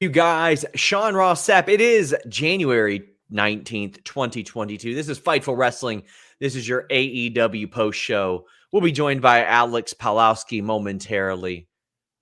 You guys, Shawn Ross Sapp. It is January 19th, 2022. This is Fightful Wrestling. This is your AEW post show. We'll be joined by Alex Pawlowski momentarily.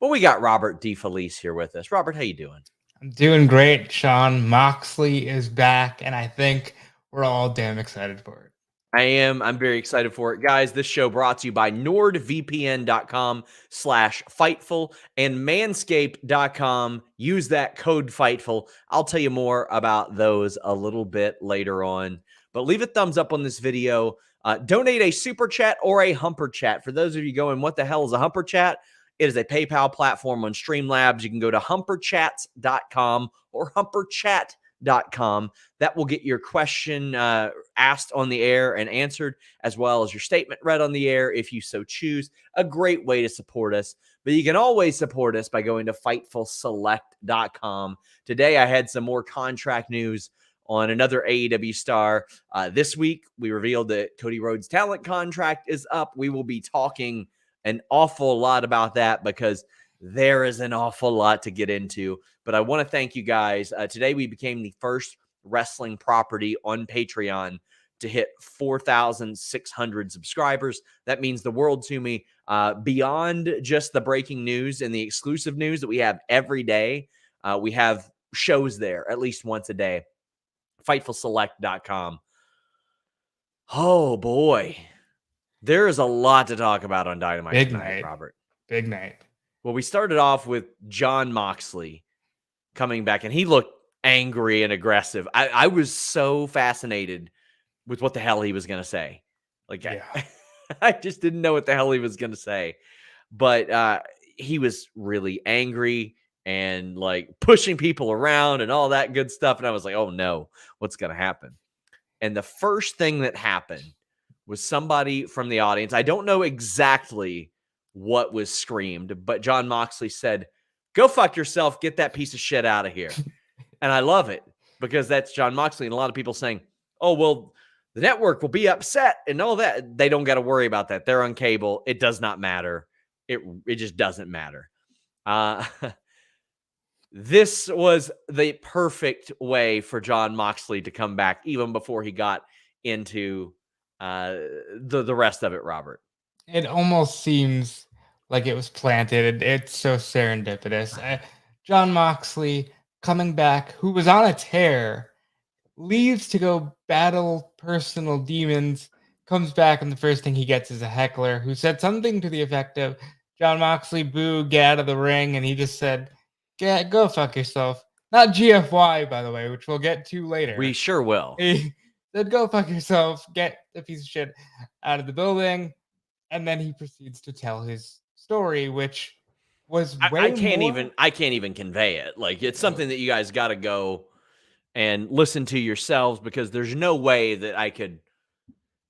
But we got Robert DeFelice here with us. Robert, how you doing? I'm doing great, Shawn. Moxley is back, and I think we're all damn excited for it. I am. I'm very excited for it. Guys, this show brought to you by NordVPN.com/Fightful and Manscaped.com. Use that code Fightful. I'll tell you more about those a little bit later on. But leave a thumbs up on this video. Donate a super chat or a humper chat. For those of you going, what the hell is a humper chat? It is a PayPal platform on Streamlabs. You can go to humperchats.com or humperchat.com. That will get your question asked on the air and answered, as well as your statement read on the air if you so choose. A great way to support us. But you can always support us by going to FightfulSelect.com. Today, I had some more contract news on another AEW star. This week, we revealed that Cody Rhodes' talent contract is up. We will be talking an awful lot about that because there is an awful lot to get into. But I want to thank you guys. Today, we became the first wrestling property on Patreon to hit 4,600 subscribers. That means the world to me. Beyond just the breaking news and the exclusive news that we have every day, we have shows there at least once a day. FightfulSelect.com. Oh, boy. There is a lot to talk about on Dynamite Big tonight, night, Robert. Big night. Well, we started off with Jon Moxley coming back, and he looked angry and aggressive. I was so fascinated with what the hell he was going to say. Like, yeah. I just didn't know what the hell he was going to say. But he was really angry and like pushing people around and all that good stuff. And I was like, oh no, what's going to happen? And the first thing that happened was somebody from the audience. I don't know exactly what was screamed, but Jon Moxley said, "Go fuck yourself. Get that piece of shit out of here." And I love it because that's Jon Moxley. And a lot of people saying, oh, well, the network will be upset and all that. They don't got to worry about that. They're on cable. It does not matter. It just doesn't matter. This was the perfect way for Jon Moxley to come back even before he got into the rest of it, Robert. It almost seems like it was planted. It's so serendipitous. Jon Moxley coming back, who was on a tear, leaves to go battle personal demons, comes back, and the first thing he gets is a heckler who said something to the effect of, "Jon Moxley, boo, get out of the ring." And he just said, go fuck yourself. Not GFY, by the way, which we'll get to later. We sure will. He said, go fuck yourself, get the piece of shit out of the building. And then he proceeds to tell his story, which was I can't even convey it. Like, it's something that you guys got to go and listen to yourselves, because there's no way that I could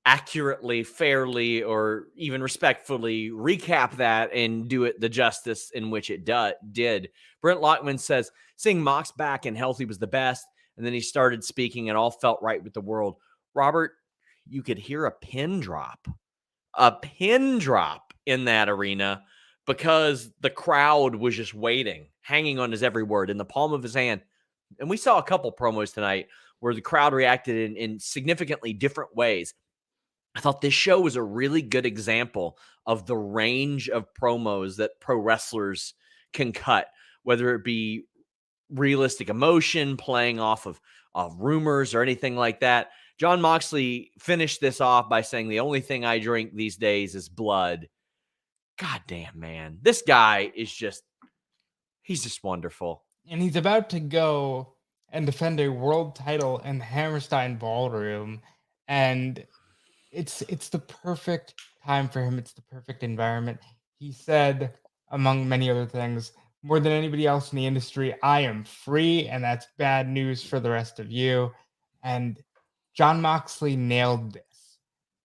accurately, fairly, or even respectfully recap that and do it the justice in which it did. Brent Lockman says, seeing Mox back and healthy was the best. And then he started speaking and all felt right with the world. Robert, you could hear a pin drop in that arena because the crowd was just waiting, hanging on his every word in the palm of his hand. And we saw a couple promos tonight where the crowd reacted in significantly different ways. I thought this show was a really good example of the range of promos that pro wrestlers can cut, whether it be realistic emotion, playing off of rumors or anything like that. Jon Moxley finished this off by saying, "The only thing I drink these days is blood." God damn, man. This guy is he's just wonderful. And he's about to go and defend a world title in the Hammerstein Ballroom. And it's the perfect time for him. It's the perfect environment. He said, among many other things, more than anybody else in the industry, I am free, and that's bad news for the rest of you. And Jon Moxley nailed this.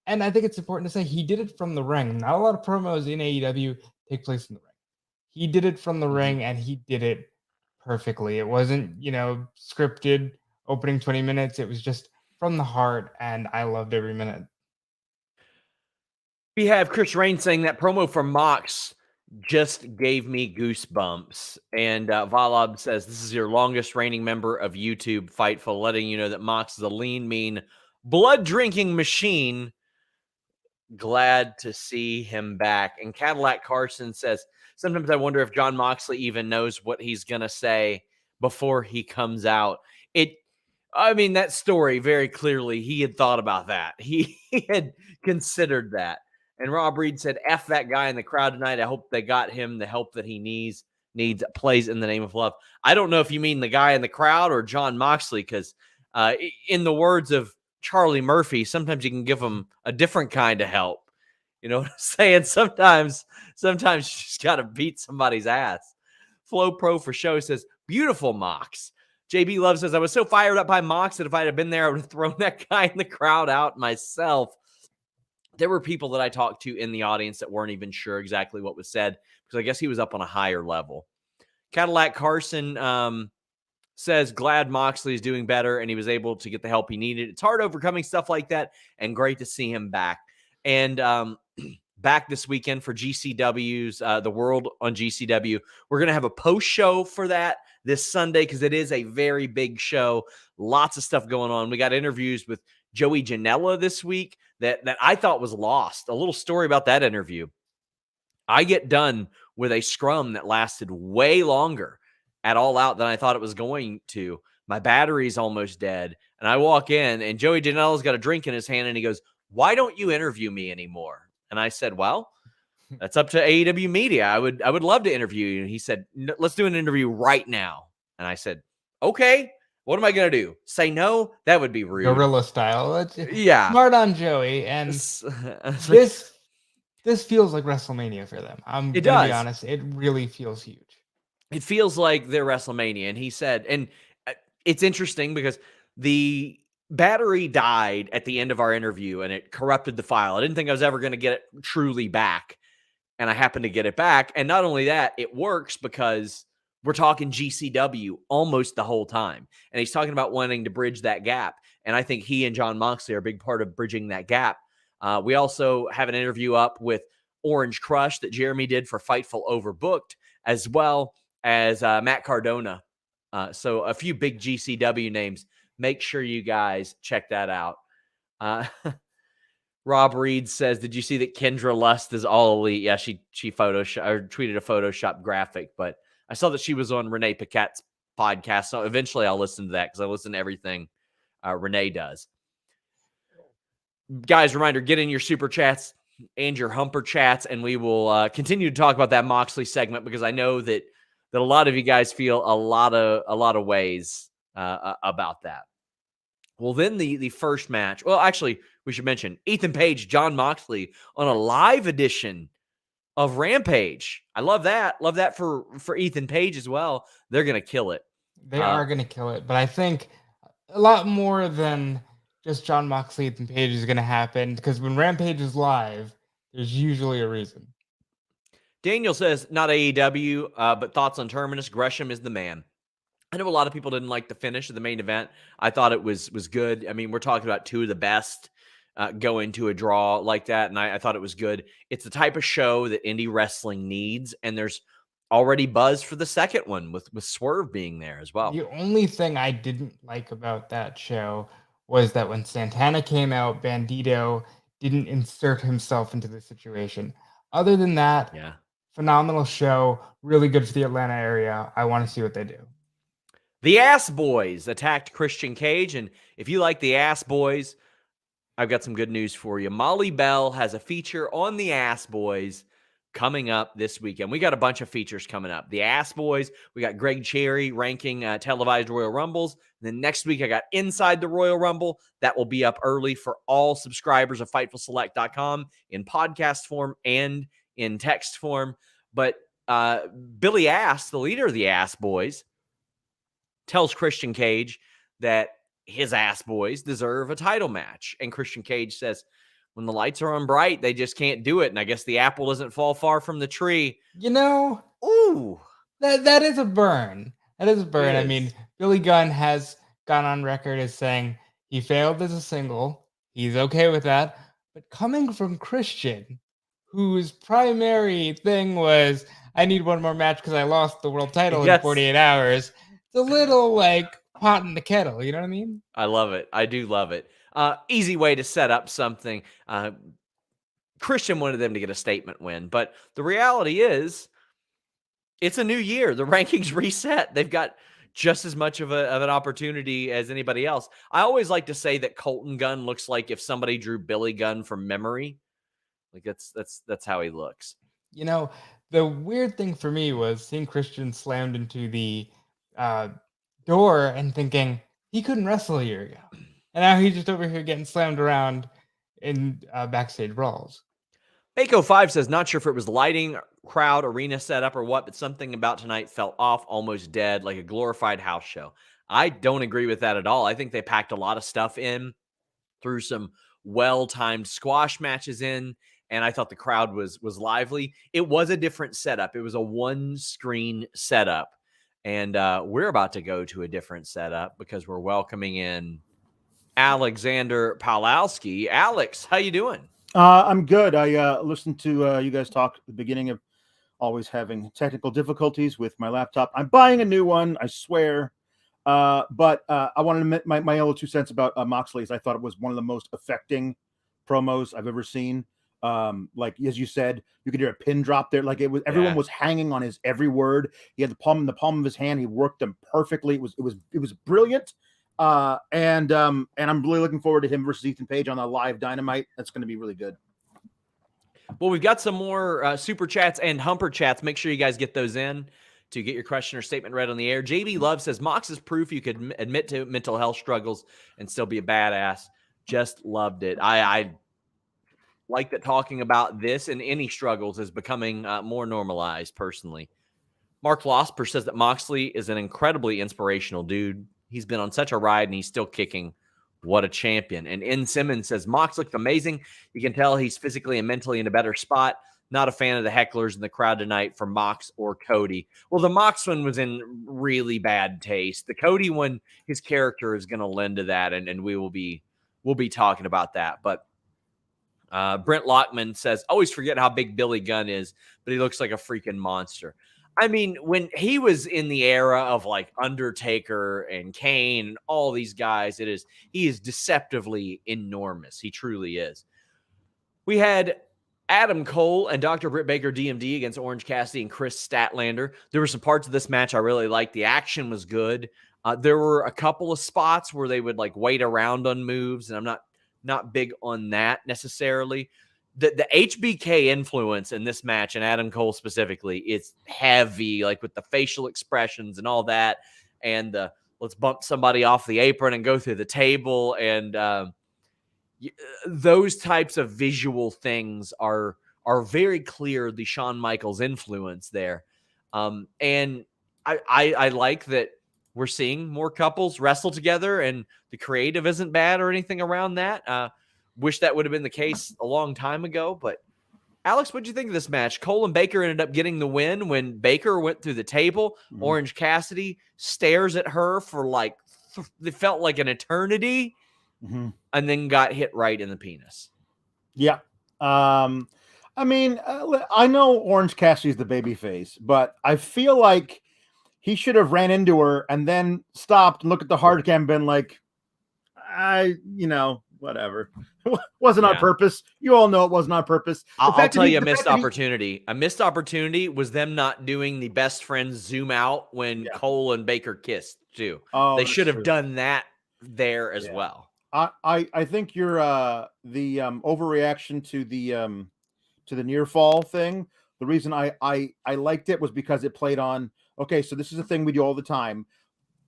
And I think it's important to say he did it from the ring. Not a lot of promos in AEW take place in the ring. He did it from the ring, and he did it perfectly. It wasn't, scripted, opening 20 minutes. It was just from the heart, and I loved every minute. We have Chris Rain saying that promo from Mox just gave me goosebumps. And Valab says, this is your longest reigning member of YouTube, Fightful, letting you know that Mox is a lean, mean, blood-drinking machine. Glad to see him back. And Cadillac Carson says, sometimes I wonder if Jon Moxley even knows what he's going to say before he comes out. That story, very clearly, he had thought about that. He had considered that. And Rob Reed said, F that guy in the crowd tonight. I hope they got him the help that he needs plays in the name of love. I don't know if you mean the guy in the crowd or Jon Moxley, because in the words of Charlie Murphy, sometimes you can give him a different kind of help. You know what I'm saying? Sometimes you just got to beat somebody's ass. Flow Pro for show says, beautiful Mox. JB Love says, I was so fired up by Mox that if I had been there, I would have thrown that guy in the crowd out myself. There were people that I talked to in the audience that weren't even sure exactly what was said, because I guess he was up on a higher level. Cadillac Carson says, glad Moxley is doing better and he was able to get the help he needed. It's hard overcoming stuff like that, and great to see him back. And back this weekend for GCW's The World on GCW. We're going to have a post show for that this Sunday, because it is a very big show. Lots of stuff going on. We got interviews with Joey Janela this week that I thought was lost. A little story about that interview. I get done with a scrum that lasted way longer at All Out than I thought it was going to. My battery's almost dead. And I walk in, and Joey Janela's got a drink in his hand, and he goes, why don't you interview me anymore? And I said, well, that's up to AEW Media. I would love to interview you. And he said, let's do an interview right now. And I said, okay, what am I going to do? Say no? That would be rude. Guerrilla style. Yeah. Smart on Joey. And this feels like WrestleMania for them. I'm going to be honest. It really feels huge. It feels like their WrestleMania. And he said, and it's interesting because the battery died at the end of our interview and it corrupted the file. I didn't think I was ever going to get it truly back. And I happened to get it back. And not only that, it works because we're talking GCW almost the whole time. And he's talking about wanting to bridge that gap. And I think he and Jon Moxley are a big part of bridging that gap. We also have an interview up with Orange Crush that Jeremy did for Fightful Overbooked, as well as Matt Cardona. So a few big GCW names. Make sure you guys check that out. Rob Reed says, did you see that Kendra Lust is all elite? Yeah, she Photoshop or tweeted a Photoshop graphic, but I saw that she was on Renee Paquette's podcast. So eventually I'll listen to that, because I listen to everything Renee does. Guys, reminder, get in your super chats and your humper chats, and we will continue to talk about that Moxley segment, because I know that a lot of you guys feel a lot of ways about that. Well, then the first match. Well, actually, we should mention Ethan Page, Jon Moxley on a live edition of Rampage. I love that. Love that for Ethan Page as well. They're going to kill it. They are going to kill it. But I think a lot more than just Jon Moxley, Ethan Page is going to happen, because when Rampage is live, there's usually a reason. Daniel says, not AEW, but thoughts on Terminus. Gresham is the man. I know a lot of people didn't like the finish of the main event. I thought it was good. I mean, we're talking about two of the best go into a draw like that, and I thought it was good. It's the type of show that indie wrestling needs, and there's already buzz for the second one with Swerve being there as well. The only thing I didn't like about that show was that when Santana came out, Bandito didn't insert himself into the situation. Other than that, yeah, phenomenal show, really good for the Atlanta area. I want to see what they do. The Ass Boys attacked Christian Cage, and if you like the Ass Boys, I've got some good news for you. Molly Bell has a feature on the Ass Boys coming up this weekend. We got a bunch of features coming up. The Ass Boys, we got Greg Cherry ranking televised Royal Rumbles. And then next week, I got Inside the Royal Rumble. That will be up early for all subscribers of FightfulSelect.com in podcast form and in text form. But Billy Ass, the leader of the Ass Boys, tells Christian Cage that his Ass Boys deserve a title match. And Christian Cage says, when the lights are on bright, they just can't do it. And I guess the apple doesn't fall far from the tree. You know, ooh, that is a burn. That is a burn. I mean, Billy Gunn has gone on record as saying he failed as a single. He's okay with that. But coming from Christian, whose primary thing was, I need one more match because I lost the world title in 48 hours. It's a little like pot in the kettle, you know what I mean? I love it. I do love it. Easy way to set up something. Christian wanted them to get a statement win, but the reality is it's a new year. The rankings reset. They've got just as much of an opportunity as anybody else. I always like to say that Colton Gunn looks like if somebody drew Billy Gunn from memory. Like that's how he looks. You know, the weird thing for me was seeing Christian slammed into the door and thinking he couldn't wrestle a year ago. And now he's just over here getting slammed around in backstage brawls. Mako5 says, not sure if it was lighting, crowd, arena setup, or what, but something about tonight felt off, almost dead, like a glorified house show. I don't agree with that at all. I think they packed a lot of stuff in, threw some well-timed squash matches in, and I thought the crowd was lively. It was a different setup. It was a one-screen setup, and we're about to go to a different setup because we're welcoming in Alexander Pawlowski. Alex, how you doing? I'm good. I listened to you guys talk at the beginning of always having technical difficulties with my laptop. I'm buying a new one, I swear. But I wanted to make my little 2 cents about Moxley's. I thought it was one of the most affecting promos I've ever seen. Like as you said, you could hear a pin drop there. Like it was, everyone was hanging on his every word. He had in the palm of his hand. He worked them perfectly. It was brilliant. And I'm really looking forward to him versus Ethan Page on the live Dynamite. That's going to be really good. Well, we've got some more super chats and humper chats. Make sure you guys get those in to get your question or statement read on the air. JB Love says, Mox is proof you could admit to mental health struggles and still be a badass. Just loved it. I like that talking about this and any struggles is becoming more normalized personally. Mark Losper says that Moxley is an incredibly inspirational dude. He's been on such a ride and he's still kicking. What a champion. And N. Simmons says, Mox looked amazing. You can tell he's physically and mentally in a better spot. Not a fan of the hecklers in the crowd tonight for Mox or Cody. Well, the Mox one was in really bad taste. The Cody one, his character is going to lend to that, and we'll be talking about that. But Brent Lockman says, always forget how big Billy Gunn is, but he looks like a freaking monster. I mean, when he was in the era of like Undertaker and Kane and all these guys, he is deceptively enormous. He truly is. We had Adam Cole and Dr. Britt Baker DMD against Orange Cassidy and Chris Statlander. There were some parts of this match I really liked. The action was good. There were a couple of spots where they would like wait around on moves, and I'm not big on that necessarily. The HBK influence in this match, and Adam Cole specifically, it's heavy, like with the facial expressions and all that, and the let's bump somebody off the apron and go through the table, and those types of visual things are very clear. The Shawn Michaels influence there, and I like that we're seeing more couples wrestle together, and the creative isn't bad or anything around that. Wish that would have been the case a long time ago. But Alex, what do you think of this match? Cole and Baker ended up getting the win when Baker went through the table. Mm-hmm. Orange Cassidy stares at her for like it felt like an eternity, mm-hmm. and then got hit right in the penis. Yeah. I mean, I know Orange Cassidy's the baby face, but I feel like he should have ran into her and then stopped and looked at the hard cam and been like, whatever. It wasn't on purpose. You all know it wasn't on purpose. I'll tell you a missed opportunity. A missed opportunity was them not doing the best friends zoom out when Cole and Baker kissed too. Oh, they should have done that there as well. I think you're the overreaction to the near fall thing. The reason I liked it was because it played on, okay, so this is a thing we do all the time,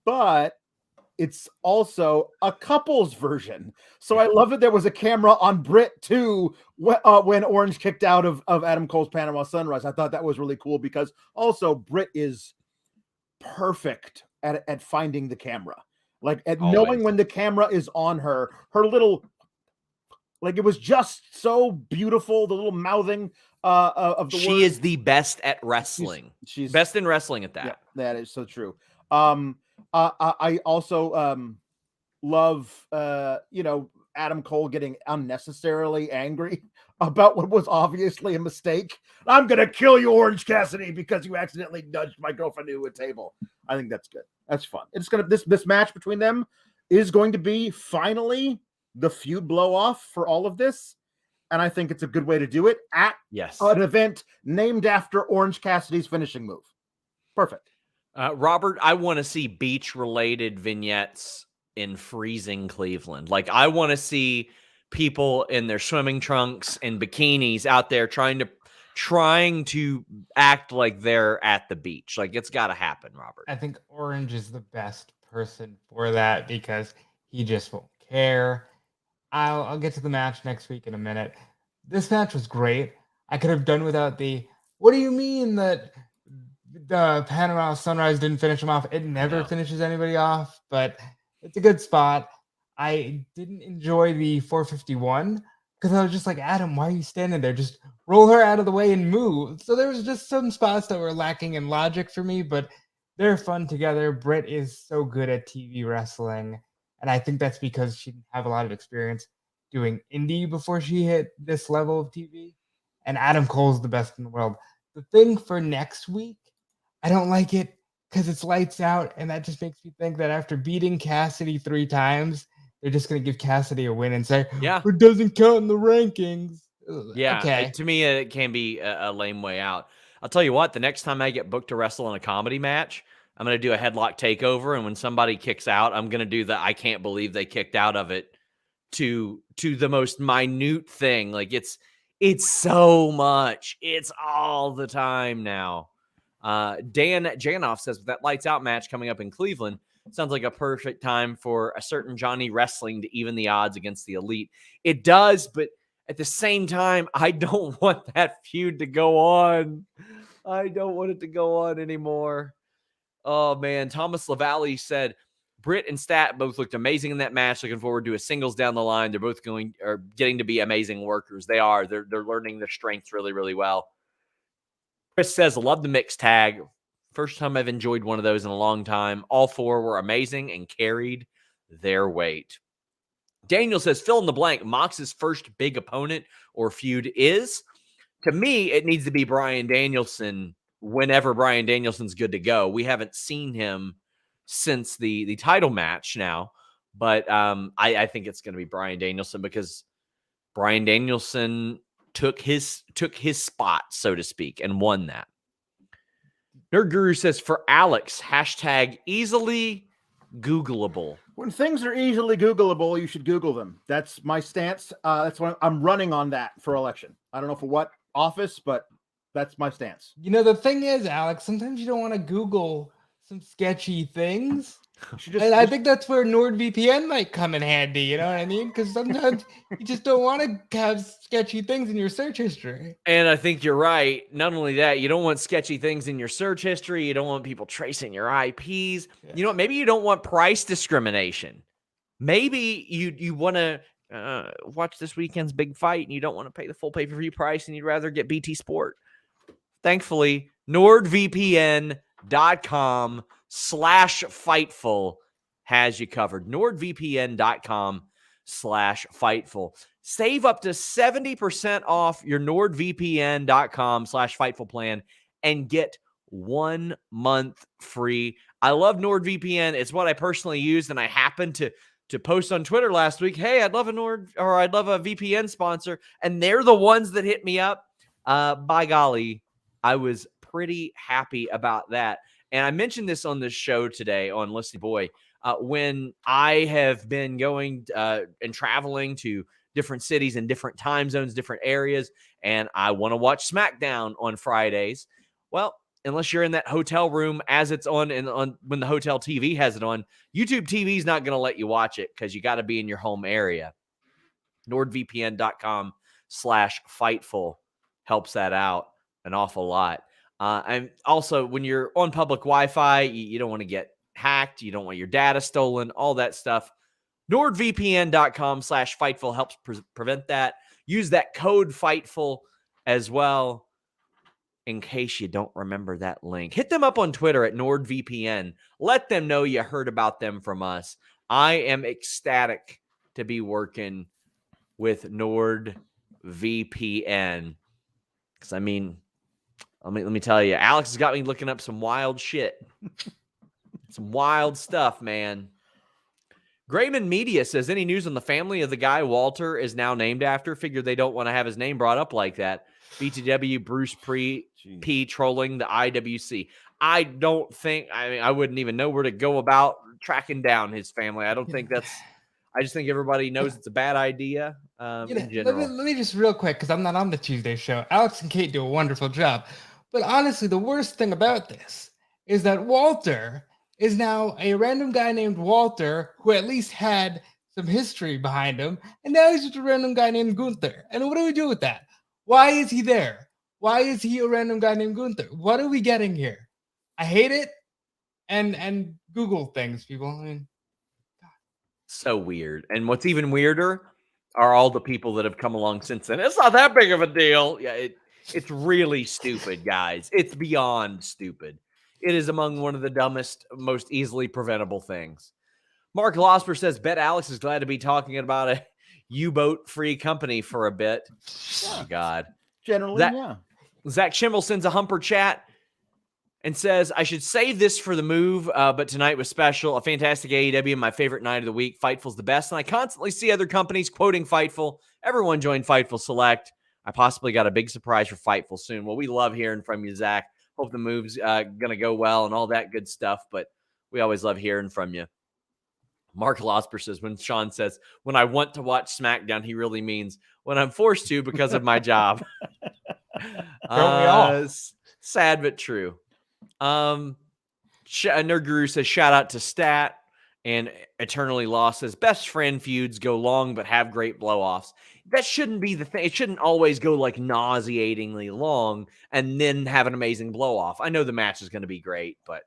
but it's also a couples version. So I love it. There was a camera on Britt too when Orange kicked out of Adam Cole's Panama Sunrise. I thought that was really cool because also Britt is perfect at finding the camera, like at knowing when the camera is on her. Her little, like it was just so beautiful. The little mouthing of the she words. Is the best at wrestling. She's best in wrestling at that. Yeah, that is so true. I also love Adam Cole getting unnecessarily angry about what was obviously a mistake. I'm going to kill you, Orange Cassidy, because you accidentally nudged my girlfriend into a table. I think that's good. That's fun. It's going to, this match between them is going to be finally the feud blow off for all of this. And I think it's a good way to do it at an event named after Orange Cassidy's finishing move. Perfect. Robert, I want to see beach-related vignettes in freezing Cleveland. Like, I want to see people in their swimming trunks and bikinis out there trying to act like they're at the beach. Like, it's got to happen, Robert. I think Orange is the best person for that because he just won't care. I'll get to the match next week in a minute. This match was great. I could have done without what do you mean that the Panama Sunrise didn't finish him off? It never finishes anybody off, but it's a good spot. I didn't enjoy the 451 because I was just like, Adam, why are you standing there? Just roll her out of the way and move. So there was just some spots that were lacking in logic for me, but they're fun together. Britt is so good at TV wrestling, and I think that's because she didn't have a lot of experience doing indie before she hit this level of TV. And Adam Cole's the best in the world. The thing for next week, I don't like it because it's lights out, and that just makes me think that after beating Cassidy 3 times, they're just going to give Cassidy a win and say, it doesn't count in the rankings. Yeah, okay. To me, it can be a lame way out. I'll tell you what, the next time I get booked to wrestle in a comedy match, I'm going to do a headlock takeover, and when somebody kicks out, I'm going to do the I can't believe they kicked out of it to the most minute thing. Like, it's so much. It's all the time now. Dan Janoff says, with that lights out match coming up in Cleveland, sounds like a perfect time for a certain Johnny Wrestling to even the odds against the Elite. It does, but at the same time, I don't want that feud to go on. I don't want it to go on anymore. Oh, man. Thomas LaValle said, Britt and Stat both looked amazing in that match. Looking forward to a singles down the line. They're both getting to be amazing workers. They are. They're learning their strengths really, really well. Chris says, love the mixed tag. First time I've enjoyed one of those in a long time. All 4 were amazing and carried their weight. Daniel says, fill in the blank. Mox's first big opponent or feud is, to me, it needs to be Bryan Danielson whenever Bryan Danielson's good to go. We haven't seen him since the title match now, but I think it's going to be Bryan Danielson because Bryan Danielson took his spot, so to speak, and won that. Nerd Guru says, for Alex, hashtag easily Googleable. When things are easily Googleable, you should Google them. That's my stance. That's what I'm running on that for election. I don't know for what office, but that's my stance. You know, the thing is, Alex, sometimes you don't want to Google some sketchy things. And I think that's where NordVPN might come in handy, you know what I mean? Because sometimes you just don't want to have sketchy things in your search history. And I think you're right. Not only that, you don't want sketchy things in your search history. You don't want people tracing your IPs. Yeah. You know what? Maybe you don't want price discrimination. Maybe you want to watch this weekend's big fight and you don't want to pay the full pay-per-view price and you'd rather get BT Sport. Thankfully, NordVPN.com/Fightful has you covered. NordVPN.com/Fightful. Save up to 70% off your NordVPN.com/Fightful plan and get 1 month free. I love NordVPN. It's what I personally use, and I happened to post on Twitter last week, hey, I'd love a VPN sponsor, and they're the ones that hit me up. By golly, I was pretty happy about that. And I mentioned this on this show today on Listen Boy. When I have been going and traveling to different cities and different time zones, different areas, and I want to watch SmackDown on Fridays, well, unless you're in that hotel room as it's on and when the hotel TV has it on, YouTube TV is not going to let you watch it because you got to be in your home area. NordVPN.com/Fightful helps that out an awful lot. And also, when you're on public Wi-Fi, you don't want to get hacked. You don't want your data stolen, all that stuff. NordVPN.com/Fightful helps prevent that. Use that code Fightful as well in case you don't remember that link. Hit them up on Twitter at NordVPN. Let them know you heard about them from us. I am ecstatic to be working with NordVPN. Because, I mean, let me tell you, Alex has got me looking up some wild shit. Some wild stuff, man. Grayman Media says, any news on the family of the guy Walter is now named after? Figure they don't want to have his name brought up like that. BTW Bruce P trolling the IWC. I don't think, I wouldn't even know where to go about tracking down his family. I don't think that's, I just think everybody knows it's a bad idea in general. Let me just real quick, because I'm not on the Tuesday show. Alex and Kate do a wonderful job. But honestly, the worst thing about this is that Walter is now a random guy named Walter who at least had some history behind him. And now he's just a random guy named Gunther. And what do we do with that? Why is he there? Why is he a random guy named Gunther? What are we getting here? I hate it. And Google things, people. I mean, so weird. And what's even weirder are all the people that have come along since then. It's not that big of a deal. Yeah, it's really stupid, guys. It's beyond stupid. It is among one of the dumbest, most easily preventable things. Mark Losper says, bet Alex is glad to be talking about a U-boat-free company for a bit. Yeah. Oh, God. Generally, yeah. Zach Schimmel sends a humper chat and says, I should save this for the move, but tonight was special. A fantastic AEW, my favorite night of the week. Fightful's the best, and I constantly see other companies quoting Fightful. Everyone join Fightful Select. I possibly got a big surprise for Fightful soon. Well, we love hearing from you, Zach. Hope the move's going to go well and all that good stuff, but we always love hearing from you. Mark Losper says, when Shawn says, when I want to watch SmackDown, he really means when I'm forced to because of my job. Sad but true. Nerd Guru says, shout out to Stat. And Eternally Lost says, best friend feuds go long but have great blow-offs. That shouldn't be the thing. It shouldn't always go like nauseatingly long and then have an amazing blow-off. I know the match is going to be great, but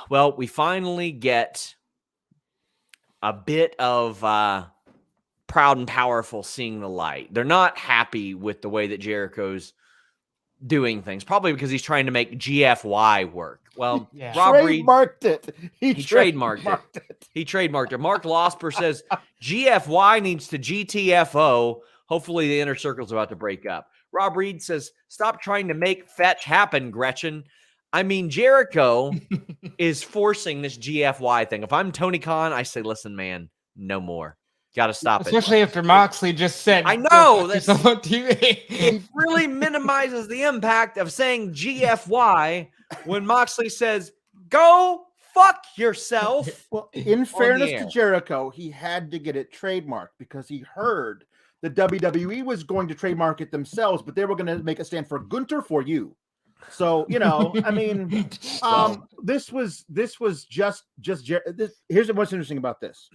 well, we finally get a bit of Proud and Powerful seeing the light. They're not happy with the way that Jericho's doing things, probably because he's trying to make GFY work. Well, Yeah. Rob Reed trademarked it. He trademarked it. He trademarked it. Mark Losper says GFY needs to GTFO. Hopefully the inner circle's about to break up. Rob Reed says, stop trying to make fetch happen, Gretchen. I mean, Jericho is forcing this GFY thing. If I'm Tony Khan, I say, listen, man, no more. Got to stop Especially after Moxley just said, I know that's on TV. it really minimizes the impact of saying GFY when Moxley says, go fuck yourself. Well, in fairness to Jericho, he had to get it trademarked because he heard the WWE was going to trademark it themselves, but they were going to make it stand for Gunther for you. So, you know, I mean, this was just here's what's interesting about this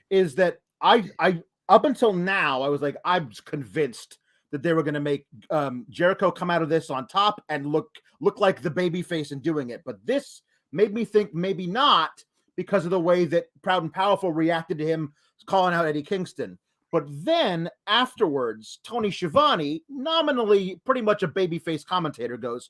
is that I up until now, I was like, I'm convinced that they were going to make Jericho come out of this on top and look like the babyface in doing it. But this made me think maybe not because of the way that Proud and Powerful reacted to him calling out Eddie Kingston. But then afterwards, Tony Schiavone, nominally pretty much a babyface commentator, goes,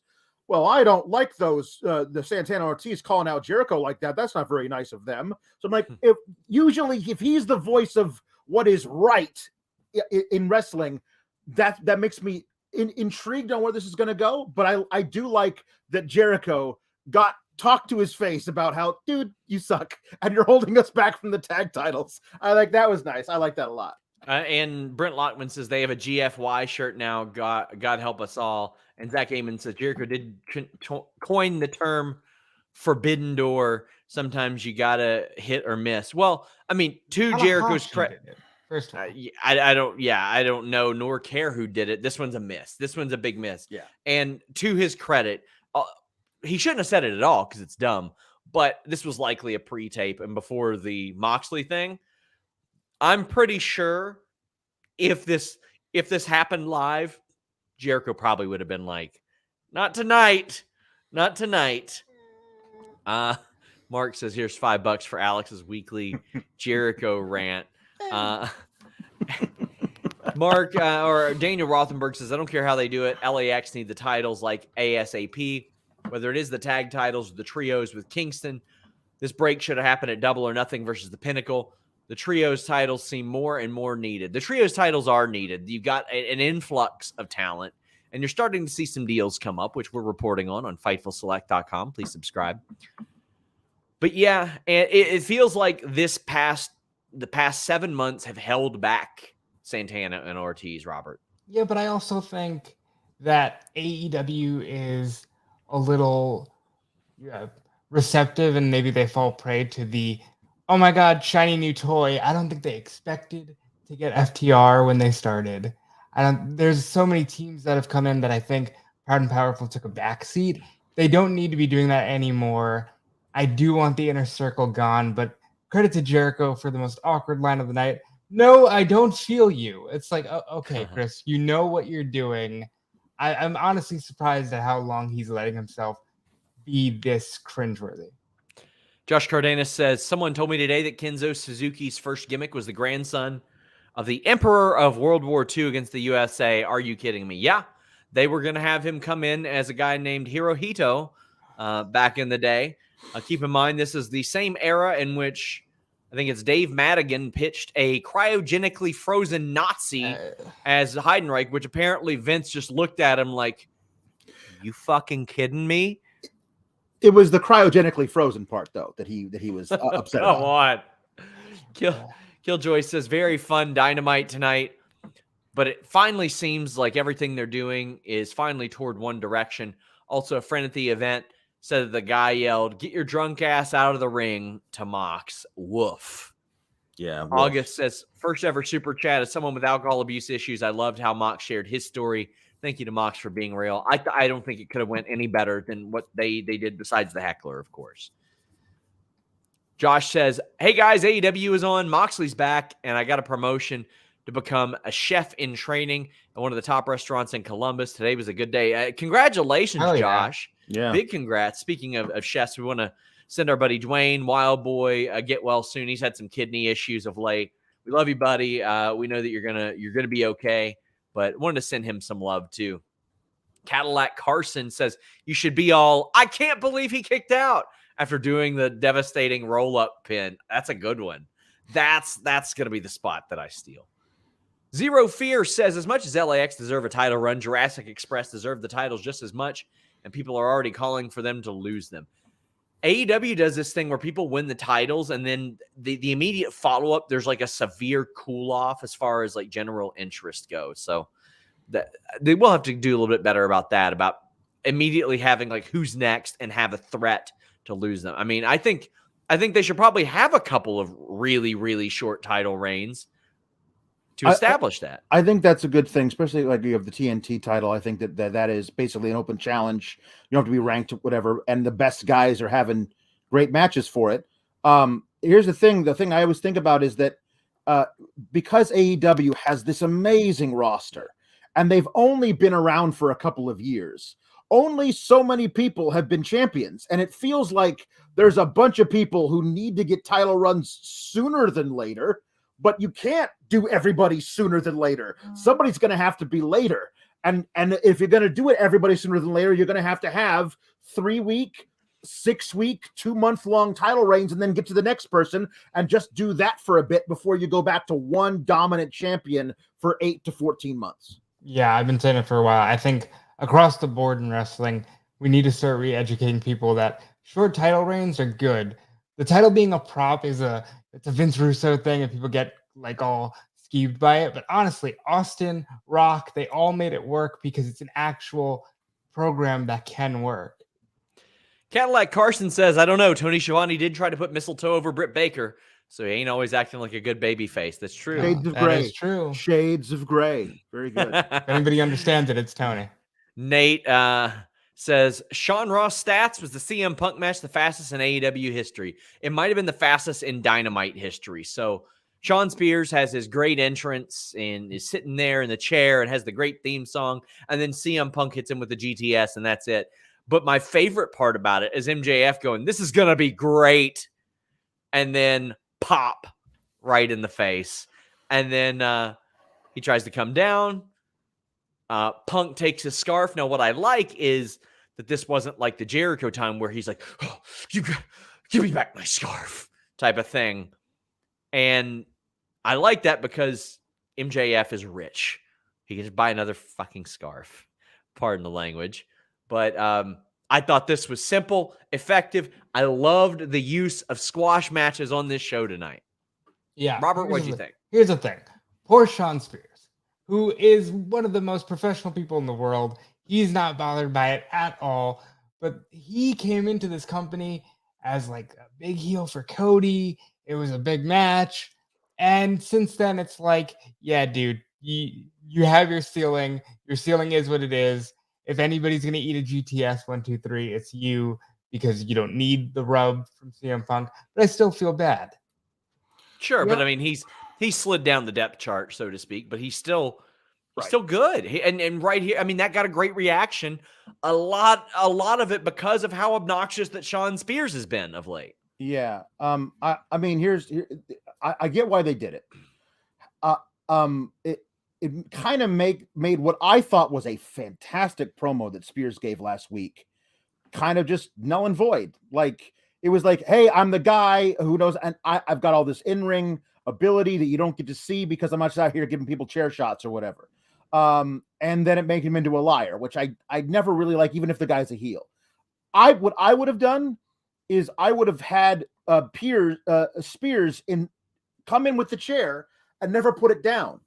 well, I don't like those, the Santana Ortiz calling out Jericho like that. That's not very nice of them. So I'm like, if he's the voice of what is right in wrestling, that makes me intrigued on where this is going to go. But I do like that Jericho talked to his face about how, dude, you suck. And you're holding us back from the tag titles. That was nice. I like that a lot. And Brent Lockman says they have a GFY shirt now. God help us all. And Zach Amon says Jericho did coin the term forbidden door. Sometimes you gotta hit or miss. Well, I mean, to Jericho's credit, First of all. I don't know nor care who did it. This one's a miss. This one's a big miss. Yeah. And to his credit, he shouldn't have said it at all because it's dumb. But this was likely a pre-tape and before the Moxley thing. I'm pretty sure if this happened live, Jericho probably would have been like, not tonight. Mark says, here's $5 for Alex's weekly Jericho rant. Mark or Daniel Rothenberg says, I don't care how they do it. LAX need the titles like ASAP, whether it is the tag titles or the trios with Kingston. This break should have happened at Double or Nothing versus the Pinnacle. the trios titles seem more and more needed. The trios titles are needed. You've got an influx of talent, and you're starting to see some deals come up, which we're reporting on FightfulSelect.com. Please subscribe. But yeah, and it feels like the past 7 months have held back Santana and Ortiz, Robert. Yeah, but I also think that AEW is a little receptive, and maybe they fall prey to the, oh my God, shiny new toy. I don't think they expected to get FTR when they started. There's so many teams that have come in that I think Proud and Powerful took a backseat. They don't need to be doing that anymore. I do want the Inner Circle gone, but credit to Jericho for the most awkward line of the night. No, I don't feel you. It's like, okay, Chris, you know what you're doing. I'm honestly surprised at how long he's letting himself be this cringeworthy. Josh Cardenas says, someone told me today that Kenzo Suzuki's first gimmick was the grandson of the Emperor of World War II against the USA. Are you kidding me? Yeah, they were going to have him come in as a guy named Hirohito back in the day. Keep in mind, this is the same era in which I think it's Dave Madigan pitched a cryogenically frozen Nazi as Heidenreich, which apparently Vince just looked at him like, you fucking kidding me? It was the cryogenically frozen part, though, that he was upset about. Come on. Killjoy says, very fun Dynamite tonight, but it finally seems like everything they're doing is finally toward one direction. Also, a friend at the event said that the guy yelled, get your drunk ass out of the ring to Mox. Woof. Yeah. Woof. August says, first ever super chat as someone with alcohol abuse issues. I loved how Mox shared his story. Thank you to Mox for being real. I don't think it could have went any better than what they did besides the heckler, of course. Josh says, hey guys, AEW is on. Moxley's back, and I got a promotion to become a chef in training at one of the top restaurants in Columbus. Today was a good day. Congratulations, Josh. Yeah. Big congrats. Speaking of chefs, we want to send our buddy Dwayne, Wild Boy, get well soon. He's had some kidney issues of late. We love you, buddy. We know that you're gonna be okay, but wanted to send him some love too. Cadillac Carson says, you should be all, I can't believe he kicked out after doing the devastating roll-up pin. That's a good one. That's going to be the spot that I steal. Zero Fear says, as much as LAX deserve a title run, Jurassic Express deserve the titles just as much, and people are already calling for them to lose them. AEW does this thing where people win the titles, and then the immediate follow-up, there's like a severe cool-off as far as like general interest goes. So they will have to do a little bit better about that, about immediately having like who's next and have a threat to lose them. I mean, I think they should probably have a couple of really, really short title reigns to establish that. I think that's a good thing, especially like you have the TNT title. I think that is basically an open challenge. You don't have to be ranked, whatever, and the best guys are having great matches for it. Here's the thing I always think about is that because AEW has this amazing roster, and they've only been around for a couple of years, only so many people have been champions. And it feels like there's a bunch of people who need to get title runs sooner than later, but you can't do everybody sooner than later. Somebody's going to have to be later. And if you're going to do it everybody sooner than later, you're going to have 3-week, 6-week, 2-month-long title reigns and then get to the next person and just do that for a bit before you go back to one dominant champion for 8 to 14 months. Yeah, I've been saying it for a while. I think across the board in wrestling, we need to start re-educating people that short title reigns are good. The title being a prop it's a Vince Russo thing, and people get like all skeeved by it. But honestly, Austin, Rock, they all made it work because it's an actual program that can work. Cadillac Carson says, I don't know. Tony Schiavone did try to put mistletoe over Britt Baker, so he ain't always acting like a good baby face. That's true. Shades of That gray. is true. Shades of gray. Very good. If anybody understands it, it's Tony. Nate says, Shawn Ross stats was the CM Punk match the fastest in AEW history. It might have been the fastest in Dynamite history. So Shawn Spears has his great entrance and is sitting there in the chair and has the great theme song. And then CM Punk hits him with the GTS, and that's it. But my favorite part about it is MJF going, this is going to be great. And then pop right in the face. And then he tries to come down. Punk takes his scarf. Now, what I like is that this wasn't like the Jericho time where he's like, oh, you give me back my scarf type of thing. And I like that because MJF is rich. He can just buy another fucking scarf. Pardon the language. But I thought this was simple, effective. I loved the use of squash matches on this show tonight. Yeah. Robert, what'd you think? Here's the thing. Poor Shawn Spears, who is one of the most professional people in the world. He's not bothered by it at all. But he came into this company as like a big heel for Cody. It was a big match. And since then, it's like, yeah, dude, you have your ceiling. Your ceiling is what it is. If anybody's going to eat a GTS 1, 2, 3, it's you, because you don't need the rub from CM Punk. But I still feel bad. Sure, but I mean, he slid down the depth chart, so to speak, but he's still good. And right here, I mean, that got a great reaction. A lot of it because of how obnoxious that Shawn Spears has been of late. Yeah. I mean, I get why they did it. It kind of made what I thought was a fantastic promo that Spears gave last week kind of just null and void. Like, it was like, hey, I'm the guy who knows, and I've got all this in-ring ability that you don't get to see because I'm not just out here giving people chair shots or whatever. And then it made him into a liar, which I never really like, even if the guy's a heel. What I would have done is I would have had Spears come in with the chair and never put it down,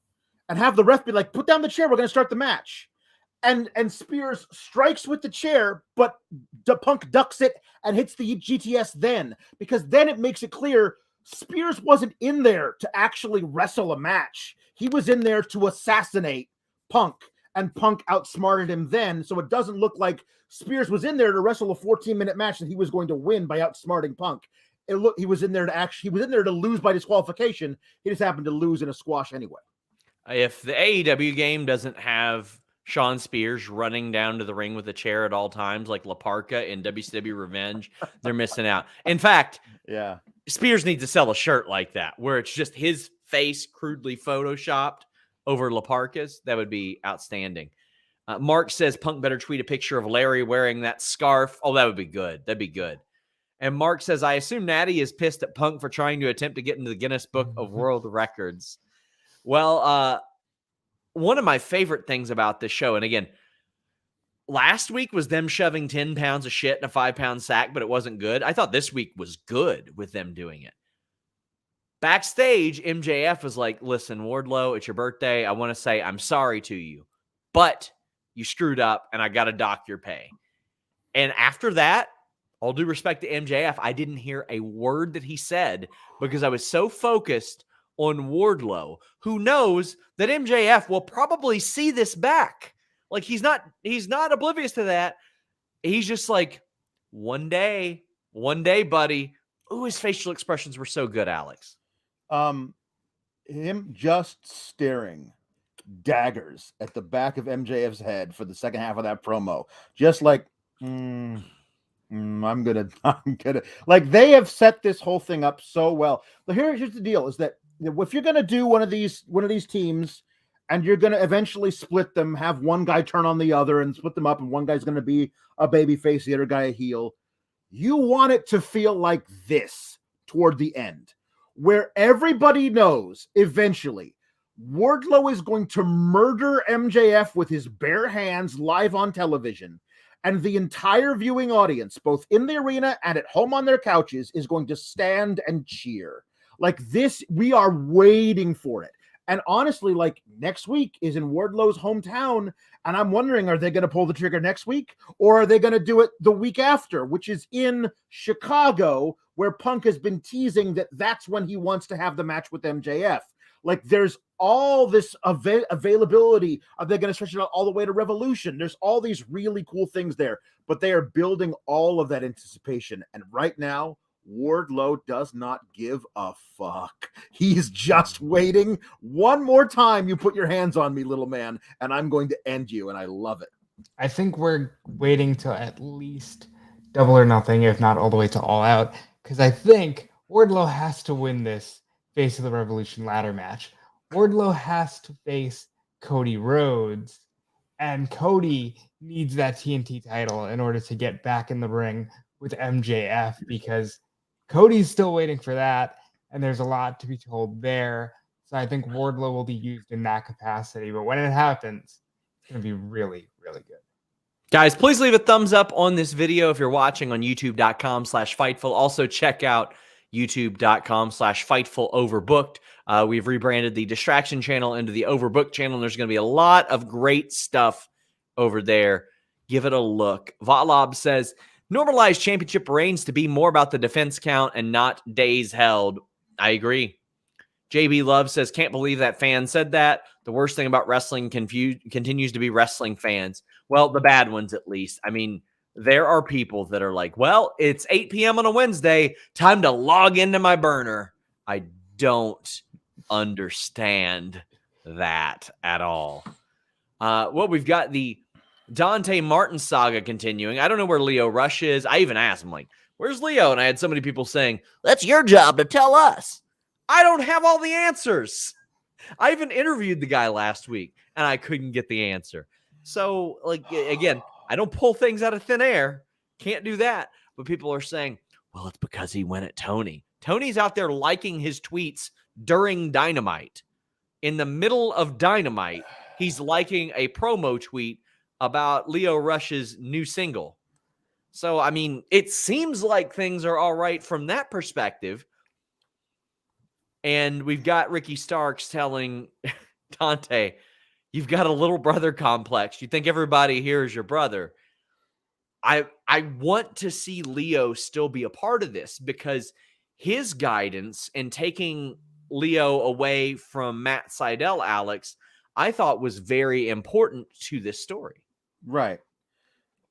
and have the ref be like, put down the chair, we're going to start the match. And Spears strikes with the chair, but Punk ducks it and hits the GTS then, because then it makes it clear Spears wasn't in there to actually wrestle a match. He was in there to assassinate Punk, and Punk outsmarted him then, so it doesn't look like Spears was in there to wrestle a 14-minute match that he was going to win by outsmarting Punk. He was in there to lose by disqualification. He just happened to lose in a squash anyway. If the AEW game doesn't have Shawn Spears running down to the ring with a chair at all times like La Parka in WCW Revenge, they're missing out. In fact, yeah, Spears needs to sell a shirt like that, where it's just his face crudely photoshopped over La Parka's. That would be outstanding. Mark says Punk better tweet a picture of Larry wearing that scarf. Oh, that would be good. That'd be good. And Mark says, I assume Natty is pissed at Punk for trying to attempt to get into the Guinness Book of World Records. Well, one of my favorite things about this show, and again, last week was them shoving 10 pounds of shit in a 5-pound sack, but it wasn't good. I thought this week was good with them doing it. Backstage, MJF was like, listen, Wardlow, it's your birthday. I want to say I'm sorry to you, but you screwed up and I got to dock your pay. And after that, all due respect to MJF, I didn't hear a word that he said because I was so focused on Wardlow, who knows that MJF will probably see this back. Like, he's not oblivious to that. He's just like, one day, buddy. Ooh, his facial expressions were so good, Alex. Him just staring daggers at the back of MJF's head for the second half of that promo, just like, I'm gonna like, they have set this whole thing up so well. But here's the deal: is that if you're gonna do one of these teams, and you're gonna eventually split them, have one guy turn on the other and split them up, and one guy's gonna be a baby face, the other guy a heel, you want it to feel like this toward the end, where everybody knows eventually Wardlow is going to murder MJF with his bare hands live on television. And the entire viewing audience, both in the arena and at home on their couches, is going to stand and cheer. Like this, we are waiting for it. And honestly, like, next week is in Wardlow's hometown. And I'm wondering, are they going to pull the trigger next week? Or are they going to do it the week after, which is in Chicago, where Punk has been teasing that that's when he wants to have the match with MJF. Like, there's all this availability. Are they going to stretch it out all the way to Revolution? There's all these really cool things there, but they are building all of that anticipation. And right now, Wardlow does not give a fuck. He's just waiting. One more time, you put your hands on me, little man, and I'm going to end you, and I love it. I think we're waiting till at least Double or Nothing, if not all the way to All Out, because I think Wardlow has to win this Face of the Revolution ladder match. Wardlow has to face Cody Rhodes, and Cody needs that TNT title in order to get back in the ring with MJF, because Cody's still waiting for that. and there's a lot to be told there. So I think Wardlow will be used in that capacity. But when it happens, it's going to be really, really good. Guys, please leave a thumbs up on this video if you're watching on youtube.com/Fightful. Also, check out youtube.com/Fightful Overbooked. We've rebranded the Distraction channel into the Overbooked channel, and there's going to be a lot of great stuff over there. Give it a look. Valob says, normalize championship reigns to be more about the defense count and not days held. I agree. JB Love says, can't believe that fan said that. The worst thing about wrestling continues to be wrestling fans. Well, the bad ones, at least. I mean, there are people that are like, well, it's 8 p.m. on a Wednesday. Time to log into my burner. I don't understand that at all. Well, we've got the Dante Martin saga continuing. I don't know where Lio Rush is. I even asked him, like, where's Leo? And I had so many people saying, that's your job to tell us. I don't have all the answers. I even interviewed the guy last week, and I couldn't get the answer. So, like, again, I don't pull things out of thin air. Can't do that. But people are saying, well, it's because he went at Tony. Tony's out there liking his tweets during Dynamite. In the middle of Dynamite, he's liking a promo tweet about Lio Rush's new single. So, I mean, it seems like things are all right from that perspective. And we've got Ricky Starks telling Dante, you've got a little brother complex. You think everybody here is your brother. I want to see Leo still be a part of this because his guidance in taking Leo away from Matt Sydal, Alex, I thought was very important to this story. Right.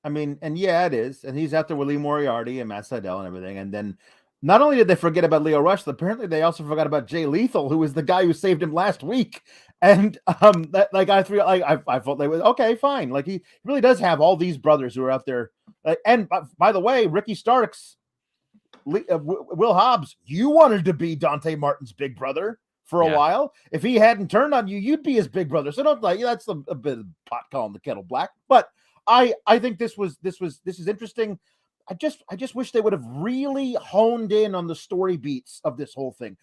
I mean, and yeah, it is. And he's out there with Lee Moriarty and Matt Sydal and everything. And then not only did they forget about Lio Rush, but apparently they also forgot about Jay Lethal, who was the guy who saved him last week. And that, like, I thought they was okay, fine. Like, he really does have all these brothers who are out there. And by the way, Ricky Starks, Will Hobbs, you wanted to be Dante Martin's big brother for a while. If he hadn't turned on you, you'd be his big brother. So don't, like, that's a bit of pot calling the kettle black. But I think this is interesting. I just wish they would have really honed in on the story beats of this whole thing.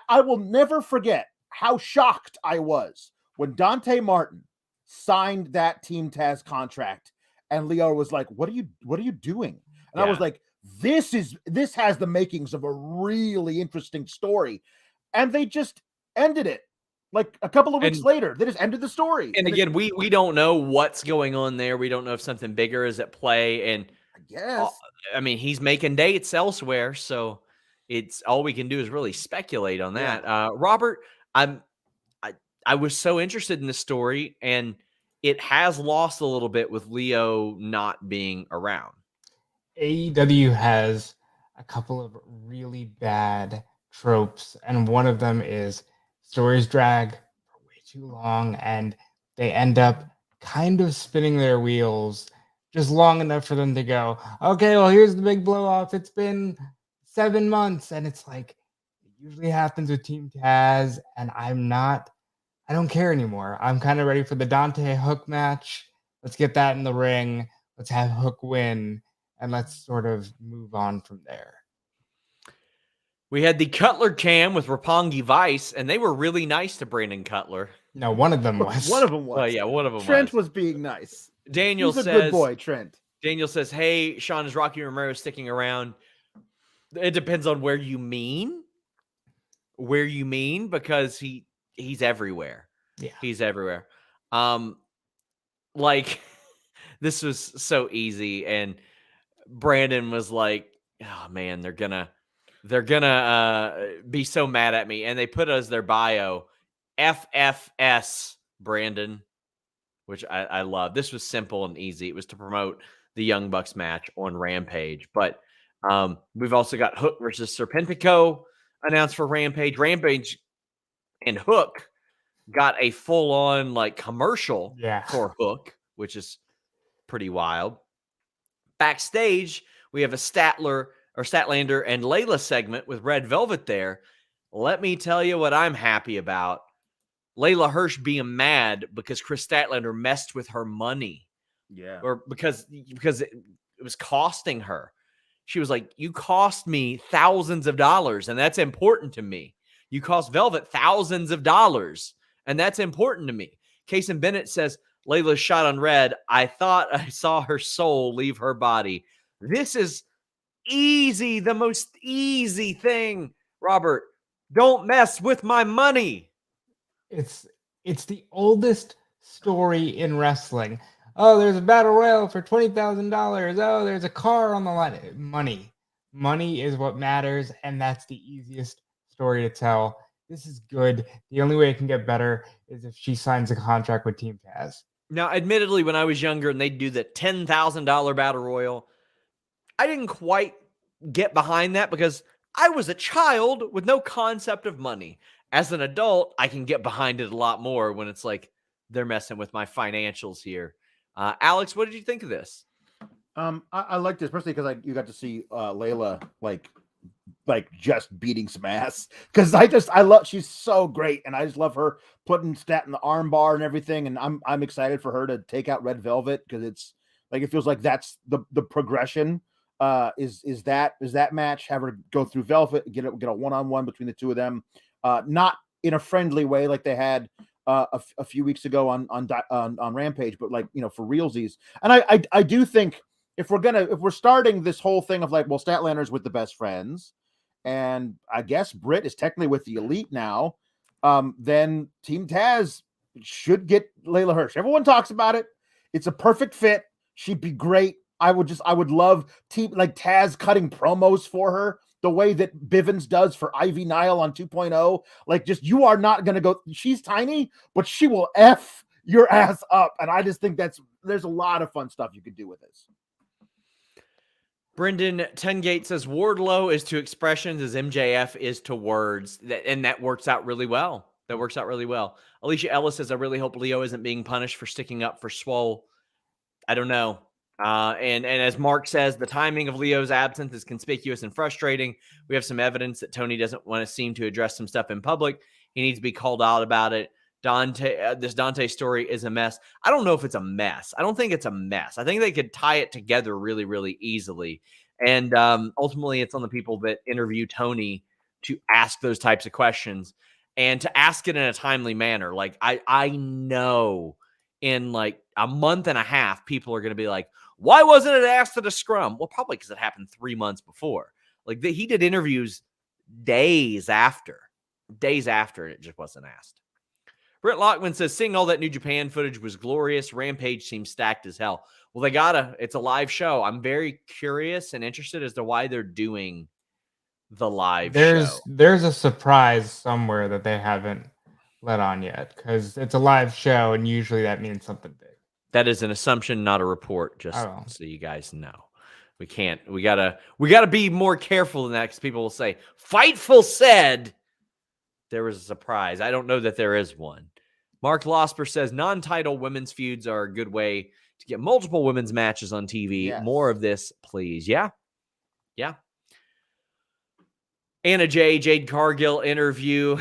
I will never forget how shocked I was when Dante Martin signed that Team Taz contract and Leo was like, what are you doing? And I was like, this has the makings of a really interesting story. And they just ended it. Like a couple of weeks later, they just ended the story. And again, we don't know what's going on there. We don't know if something bigger is at play. And yes, I mean, he's making dates elsewhere, so it's all we can do is really speculate on that. Robert, I was so interested in this story, and it has lost a little bit with Leo not being around. AEW has a couple of really bad tropes, and one of them is stories drag for way too long, and they end up kind of spinning their wheels just long enough for them to go, okay, well, here's the big blow off. It's been 7 months. And it's like, it usually happens with Team Taz. And I don't care anymore. I'm kind of ready for the Dante Hook match. Let's get that in the ring. Let's have Hook win. And let's sort of move on from there. We had the Cutler cam with Roppongi Vice, and they were really nice to Brandon Cutler. No, one of them was. One of them was. Oh, yeah, one of them Trent was being nice. Daniel He's a says, good boy, Trent. Daniel says, hey, Shawn, is Rocky Romero sticking around? It depends on where you mean. Where you mean, because he's everywhere. Yeah. He's everywhere. Like, this was so easy. And Brandon was like, oh, man, they're gonna be so mad at me. And they put as their bio, FFS Brandon, which I love. This was simple and easy. It was to promote the Young Bucks match on Rampage. But we've also got Hook versus Serpentico announced for Rampage. Rampage and Hook got a full-on like commercial for Hook, which is pretty wild. Backstage, we have a Statlander and Layla segment with Red Velvet there. Let me tell you what I'm happy about. Layla Hirsch being mad because Chris Statlander messed with her money. Yeah. Or because it was costing her. She was like, you cost me thousands of dollars, and that's important to me. You cost Velvet thousands of dollars, and that's important to me. Kason Bennett says, Layla's shot on red. I thought I saw her soul leave her body. This is easy, the most easy thing. Robert, don't mess with my money. It's the oldest story in wrestling. Oh, there's a battle royal for $20,000. Oh, there's a car on the line. Money is what matters, and that's the easiest story to tell. This is good. The only way it can get better is if she signs a contract with Team Taz. Now, admittedly, when I was younger and they'd do the $10,000 battle royal, I didn't quite get behind that because I was a child with no concept of money. As an adult, I can get behind it a lot more when it's like they're messing with my financials here. Alex, what did you think of this? I liked it, especially because you got to see Layla like just beating some ass. Because I love, she's so great, and I just love her putting Stat in the arm bar and everything. And I'm excited for her to take out Red Velvet, because it's like, it feels like that's the progression. Is that match, have her go through Velvet, get a one-on-one between the two of them, not in a friendly way like they had a few weeks ago on Rampage, but like, for realsies. And I do think if we're starting this whole thing of like, well, Statlander's with the Best Friends, and I guess Britt is technically with the Elite now, then Team Taz should get Layla Hirsch. Everyone talks about it. It's a perfect fit. She'd be great. I would love Taz cutting promos for her the way that Bivens does for Ivy Nile on 2.0. Like, just, you are not going to go, she's tiny, but she will F your ass up. And I just think there's a lot of fun stuff you could do with this. Brendan Tengate says Wardlow is to expressions as MJF is to words, and that works out really well. Alicia Ellis says, I really hope Leo isn't being punished for sticking up for Swole. I don't know. And as Mark says, the timing of Leo's absence is conspicuous and frustrating. We have some evidence that Tony doesn't want to seem to address some stuff in public. He needs to be called out about it. This Dante story is a mess. I don't know if it's a mess. I don't think it's a mess. I think they could tie it together really, really easily. And ultimately, it's on the people that interview Tony to ask those types of questions and to ask it in a timely manner. Like, I know in like a month and a half, people are going to be like, why wasn't it asked at a scrum? Well, probably because it happened 3 months before. Like, he did interviews days after, and it just wasn't asked. Britt Lockman says, seeing all that New Japan footage was glorious. Rampage seems stacked as hell. Well, it's a live show. I'm very curious and interested as to why they're doing the live show. There's a surprise somewhere that they haven't let on yet, because it's a live show, and usually that means something big. That is an assumption, not a report, just so you guys know. We gotta be more careful than that, because people will say, Fightful said there was a surprise. I don't know that there is one. Mark Losper says, non-title women's feuds are a good way to get multiple women's matches on TV. Yes. More of this, please. Yeah. Anna Jade Cargill interview.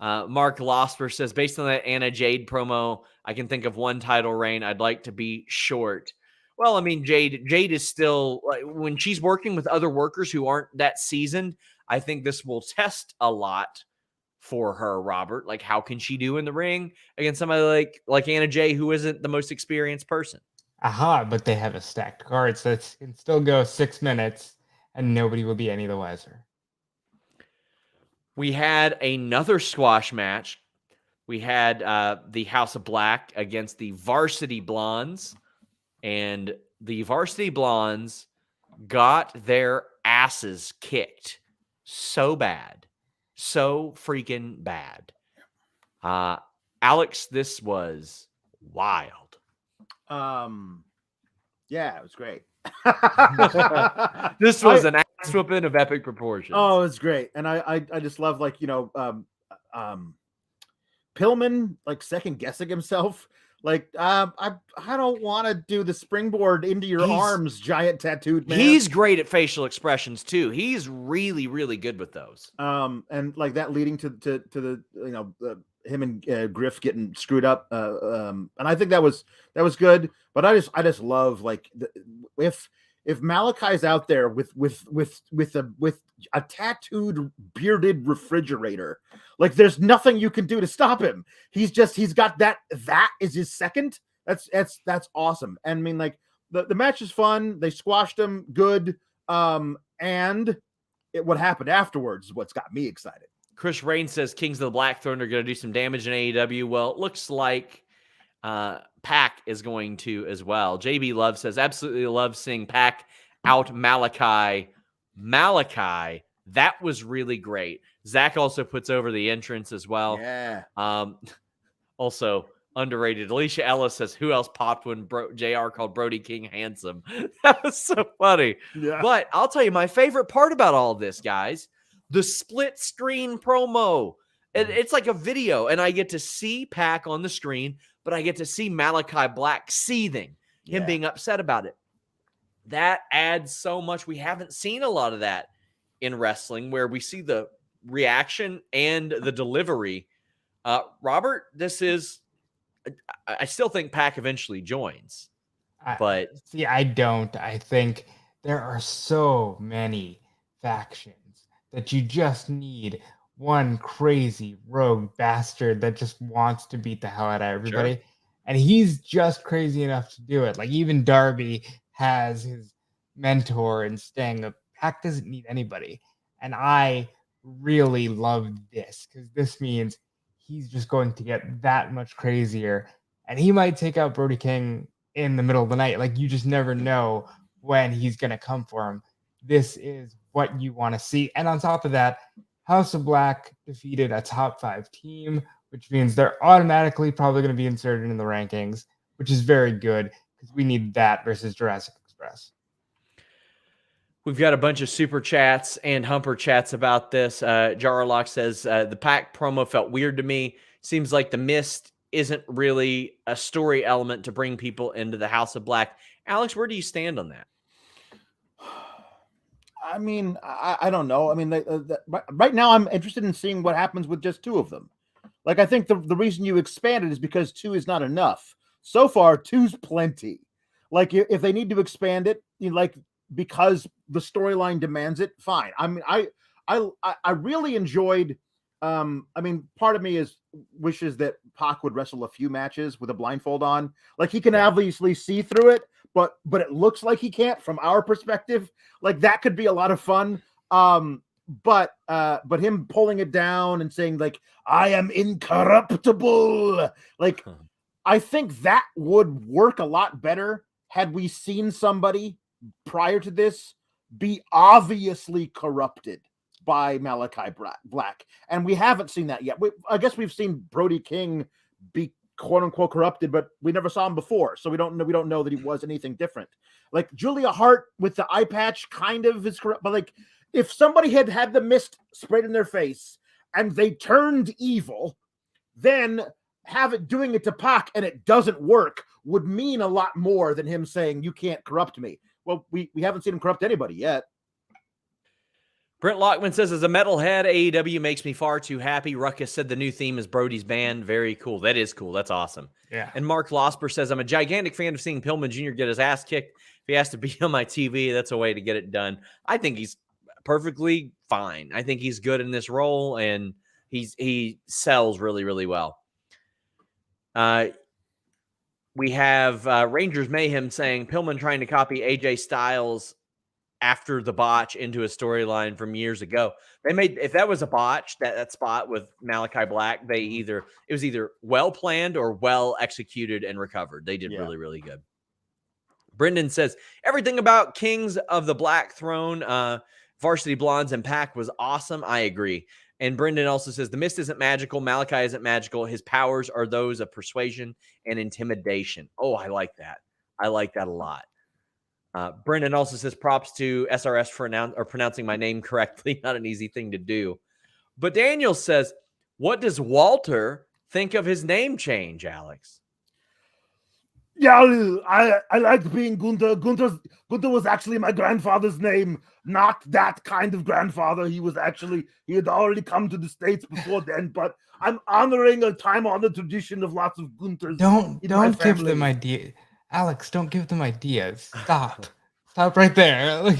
Mark Losper says, based on that Anna Jade promo, I can think of one title reign I'd like to be short. Well, I mean, Jade is still, like, when she's working with other workers who aren't that seasoned, I think this will test a lot for her, Robert. Like, how can she do in the ring against somebody like Anna Jay, who isn't the most experienced person? But they have a stacked card, so it can still go 6 minutes, and nobody will be any the wiser. We had another squash match. We had the House of Black against the Varsity Blondes, and the Varsity Blondes got their asses kicked so bad. So freaking bad. Alex, this was wild. Yeah, it was great. This was an ass whooping of epic proportions. Oh, it's great. And I just love, like, Pillman, like, second guessing himself. Like, I don't want to do the springboard into your arms, giant tattooed man. He's great at facial expressions too. He's really, really good with those. And like that leading to the, him and Griff getting screwed up. And I think that was good. But I just love, like, if if Malachi's out there with a tattooed bearded refrigerator, like there's nothing you can do to stop him. He's got that is his second. That's awesome. And I mean, like the match is fun. They squashed him good. And what happened afterwards is what's got me excited. Chris Rain says Kings of the Black Throne are going to do some damage in AEW. Well, it looks like PAC is going to as well. JB Love says, absolutely love seeing PAC out Malachi. That was really great. Zach also puts over the entrance as well. Yeah. Also underrated. Alicia Ellis says, who else popped when JR called Brody King handsome? That was so funny. Yeah. But I'll tell you my favorite part about all this, guys, the split screen promo. It's like a video, and I get to see PAC on the screen, but I get to see Malachi Black seething, him being upset about it. That adds so much. We haven't seen a lot of that in wrestling, where we see the reaction and the delivery. Robert, I still think PAC eventually joins, but I don't. I think there are so many factions that you just need one crazy rogue bastard that just wants to beat the hell out of everybody. Sure. And he's just crazy enough to do it. Like even Darby has his mentor in Sting. PAC doesn't need anybody. And I really love this because this means he's just going to get that much crazier. And he might take out Brody King in the middle of the night. Like you just never know when he's going to come for him. This is what you want to see. And on top of that, House of Black defeated a top 5 team, which means they're automatically probably going to be inserted in the rankings, which is very good because we need that versus Jurassic Express. We've got a bunch of super chats and humper chats about this. Jarlock says, the PAC promo felt weird to me. Seems like the Mist isn't really a story element to bring people into the House of Black. Alex, where do you stand on that? I mean, I don't know. I mean, right now I'm interested in seeing what happens with just 2 of them. Like, I think the reason you expanded is because 2 is not enough. So far, 2's plenty. Like, if they need to expand it, because the storyline demands it, fine. I mean, I really enjoyed. I mean, part of me wishes that PAC would wrestle a few matches with a blindfold on. Like, he can obviously see through it, but it looks like he can't from our perspective. Like, that could be a lot of fun. But him pulling it down and saying, like, I am incorruptible. Like, I think that would work a lot better had we seen somebody prior to this be obviously corrupted by Malachi Black. And we haven't seen that yet. I guess we've seen Brody King be quote unquote corrupted, but we never saw him before. So we don't know that he was anything different. Like Julia Hart with the eye patch kind of is corrupt, but like if somebody had the mist sprayed in their face and they turned evil, then doing it to PAC and it doesn't work would mean a lot more than him saying, you can't corrupt me. Well, we haven't seen him corrupt anybody yet. Brent Lockman says, as a metalhead, AEW makes me far too happy. Ruckus said the new theme is Brody's band. Very cool. That is cool. That's awesome. Yeah. And Mark Losper says, I'm a gigantic fan of seeing Pillman Jr. get his ass kicked. If he has to be on my TV, that's a way to get it done. I think he's perfectly fine. I think he's good in this role, and he sells really, really well. We have Rangers Mayhem saying, Pillman trying to copy AJ Styles after the botch into a storyline from years ago. If that was a botch, that spot with Malachi Black, it was either well planned or well executed and recovered. They did really, really good. Brendan says, everything about Kings of the Black Throne, Varsity Blondes, and PAC was awesome. I agree. And Brendan also says, the Mist isn't magical. Malachi isn't magical. His powers are those of persuasion and intimidation. Oh, I like that. I like that a lot. Brendan also says, props to SRS for pronouncing my name correctly. Not an easy thing to do. But Daniel says, what does Walter think of his name change, Alex? Yeah, I liked being Gunther. Gunther was actually my grandfather's name, not that kind of grandfather. He had already come to the States before then, but I'm honoring a time-honored tradition of lots of Gunthers. Don't give them ideas. Alex, don't give them ideas. Stop. Stop right there. Like,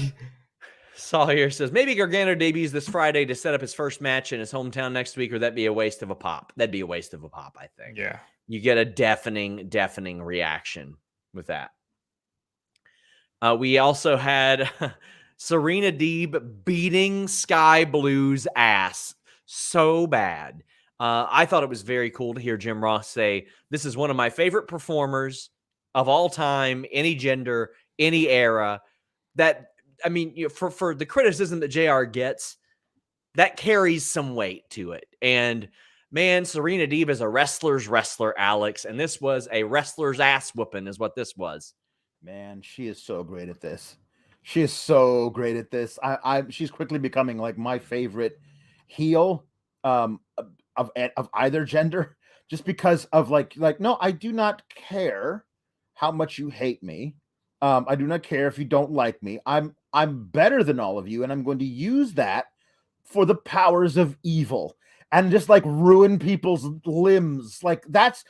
Sawyer says, maybe Gargano debuts this Friday to set up his first match in his hometown next week, or that'd be a waste of a pop. That'd be a waste of a pop, I think. yeah. You get a deafening reaction with that. We also had Serena Deeb beating Skye Blue's ass so bad. I thought it was very cool to hear Jim Ross say, this is one of my favorite performers of all time, any gender, any era. That, I mean, for the criticism that JR gets, that carries some weight to it. And man, Serena Deeb is a wrestler's wrestler, Alex. And this was a wrestler's ass whooping is what this was. Man, she is so great at this. She is so great at this. She's quickly becoming like my favorite heel of either gender, just because of like no, I do not care how much you hate me. I do not care if you don't like me. I'm better than all of you, and I'm going to use that for the powers of evil and just like ruin people's limbs. Like that's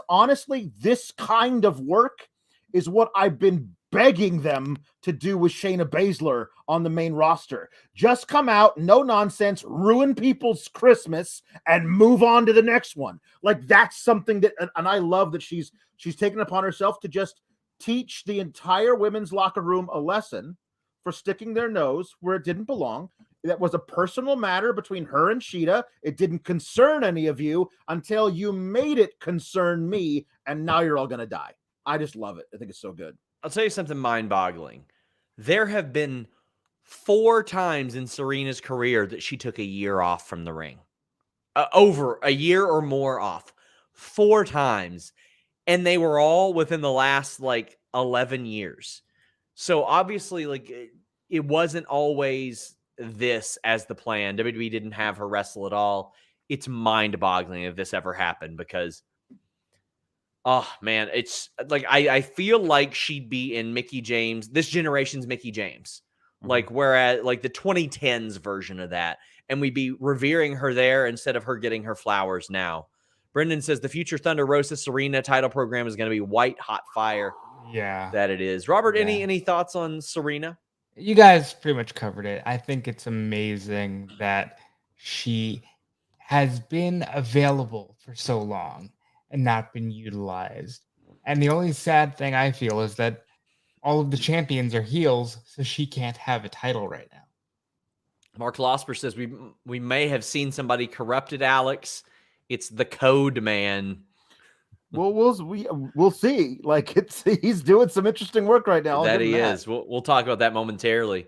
honestly, this kind of work is what I've been begging them to do with Shayna Baszler on the main roster. Just come out, no nonsense, ruin people's Christmas, and move on to the next one. Like that's something that, and I love that she's taken upon herself to just teach the entire women's locker room a lesson for sticking their nose where it didn't belong. That was a personal matter between her and Sheeta. It didn't concern any of you until you made it concern me, and now you're all going to die. I just love it. I think it's so good. I'll tell you something mind-boggling. There have been 4 times in Serena's career that she took a year off from the ring. Over a year or more off. 4 times. And they were all within the last, 11 years. So, obviously, it wasn't always this as the plan. WWE didn't have her wrestle at all. It's mind-boggling if this ever happened because... oh, man, it's like I feel like she'd be in Mickie James, this generation's Mickie James, whereas the 2010s version of that, and we'd be revering her there instead of her getting her flowers now. Brendan says the future Thunder Rosa Serena title program is going to be white hot fire. Yeah, that it is. Robert, yeah. any thoughts on Serena? You guys pretty much covered it. I think it's amazing that she has been available for so long and not been utilized. And the only sad thing I feel is that all of the champions are heels, so she can't have a title right now. Mark Losper says we may have seen somebody corrupted, Alex. It's the Code Man. Well, we'll see. He's doing some interesting work right now. That he is. We'll talk about that momentarily.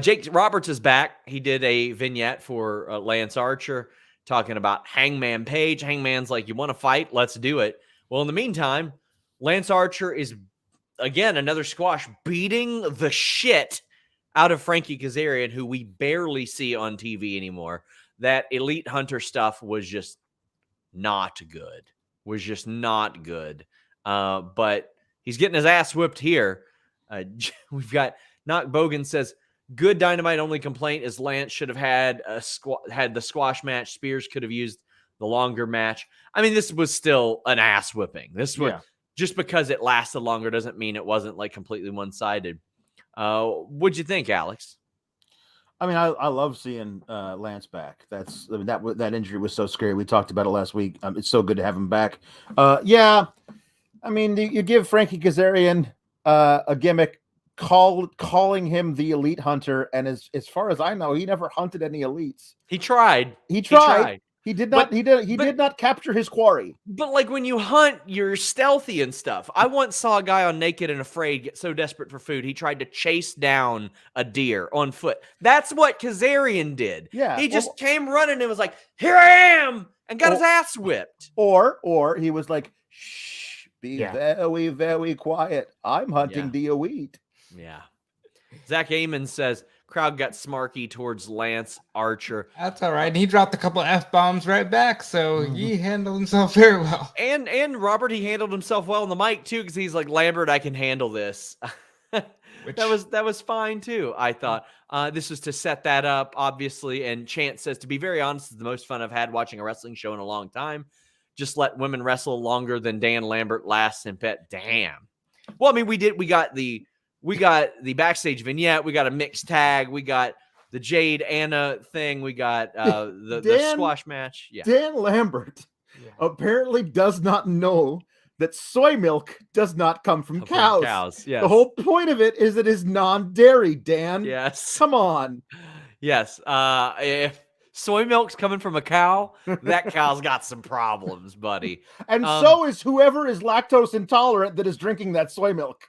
Jake Roberts is back. He did a vignette for Lance Archer, talking about Hangman Page. Hangman's like, you want to fight? Let's do it. Well, in the meantime, Lance Archer is, again, another squash, beating the shit out of Frankie Kazarian, who we barely see on TV anymore. That Elite Hunter stuff was just not good. But he's getting his ass whipped here. We've got Knock Bogan says, good Dynamite only complaint is Lance should have had the squash match. Spears could have used the longer match. I mean, this was still an ass whipping. This was just because it lasted longer doesn't mean it wasn't completely one-sided. What'd you think, Alex? I mean, I love seeing Lance back. That injury was so scary. We talked about it last week. It's so good to have him back. I mean, you give Frankie Kazarian a gimmick, calling him the Elite Hunter, and as far as I know, he never hunted any elites. He tried. He did not. He did not capture his quarry. But when you hunt, you're stealthy and stuff. I once saw a guy on Naked and Afraid get so desperate for food, he tried to chase down a deer on foot. That's what Kazarian did. Yeah, he just came running and was like, "Here I am," and got his ass whipped. Or he was like, "Shh, be very, very quiet. I'm hunting the elite." Yeah. Zach Amon says, crowd got smarky towards Lance Archer. That's all right. He dropped a couple of F-bombs right back, so he handled himself very well. And Robert, he handled himself well on the mic, too, because he's like, Lambert, I can handle this. That was fine, too, I thought. This was to set that up, obviously, and Chance says, to be very honest, it's the most fun I've had watching a wrestling show in a long time. Just let women wrestle longer than Dan Lambert lasts and pet. Damn. Well, I mean, we We got the backstage vignette. We got a mixed tag. We got the Jade Anna thing. We got the squash match. Yeah. Dan Lambert apparently does not know that soy milk does not come from cows. Yes. The whole point of it is it is non-dairy, Dan. Yes. Come on. Yes. If soy milk's coming from a cow, that cow's got some problems, buddy. And so is whoever is lactose intolerant that is drinking that soy milk.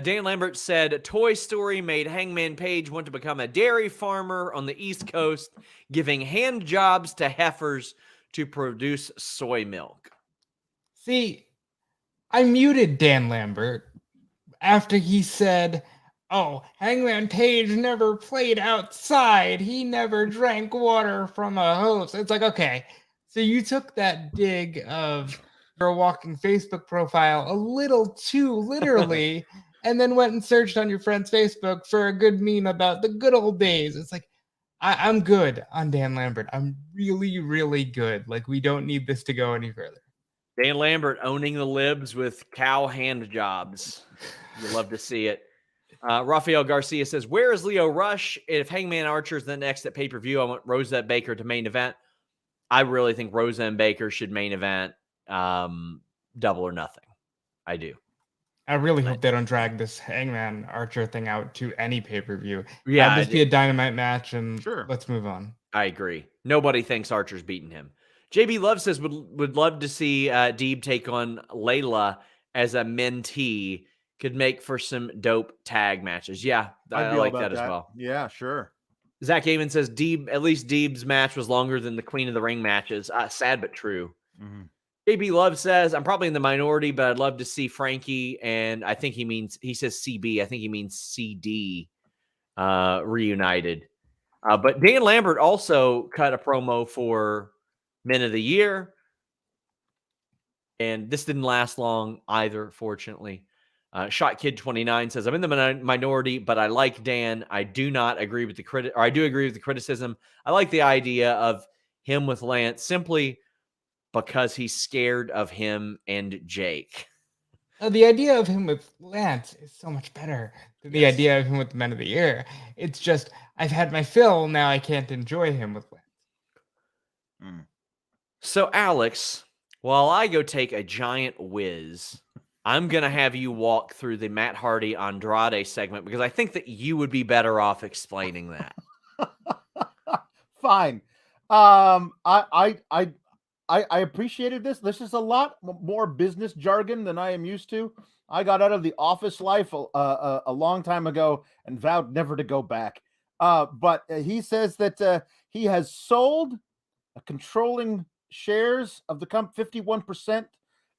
Dan Lambert said, Toy Story made Hangman Page want to become a dairy farmer on the East Coast, giving hand jobs to heifers to produce soy milk. See, I muted Dan Lambert after he said, oh, Hangman Page never played outside. He never drank water from a hose. It's like, okay, so you took that dig of your walking Facebook profile a little too literally and then went and searched on your friend's Facebook for a good meme about the good old days. It's like, I'm good on Dan Lambert. I'm really, really good. Like, we don't need this to go any further. Dan Lambert owning the libs with cow hand jobs. You'd love to see it. Rafael Garcia says, where is Leo Rush? If Hangman Archer is the next at pay-per-view, I want Rosa Baker to main event. I really think Rosa and Baker should main event Double or Nothing. I do. I really hope they don't drag this Hangman Archer thing out to any pay-per-view. Yeah. Have this be a Dynamite match, and sure, let's move on. I agree. Nobody thinks Archer's beating him. JB Love says would love to see Deeb take on Layla as a mentee. Could make for some dope tag matches. Yeah, I like that as well. Yeah, sure. Zach Gaiman says at least Deeb's match was longer than the Queen of the Ring matches. Sad but true. Mm-hmm. JB Love says, I'm probably in the minority, but I'd love to see Frankie, and I think he says CB. I think he means CD reunited. But Dan Lambert also cut a promo for Men of the Year, and this didn't last long either, fortunately. Shot Kid 29 says, I'm in the minority, but I like Dan. I do not agree with I do agree with the criticism. I like the idea of him with Lance simply because he's scared of him and Jake. The idea of him with Lance is so much better than the idea of him with the Men of the Year. It's just, I've had my fill, now I can't enjoy him with Lance. So, Alex, while I go take a giant whiz, I'm going to have you walk through the Matt Hardy Andrade segment because I think that you would be better off explaining that. Fine. I appreciated this. This is a lot more business jargon than I am used to. I got out of the office life a long time ago and vowed never to go back. But he says that he has sold controlling shares of the 51%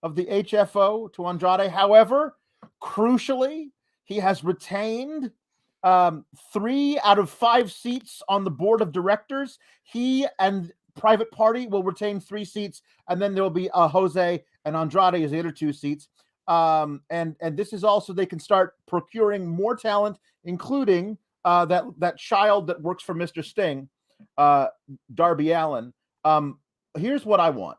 of the HFO to Andrade. However, crucially, he has retained 3 out of 5 seats on the board of directors. He and Private Party will retain 3 seats, and then there will be Jose and Andrade as the other 2 seats. And this is also, they can start procuring more talent, including that child that works for Mr. Sting, Darby Allin. Here's what I want.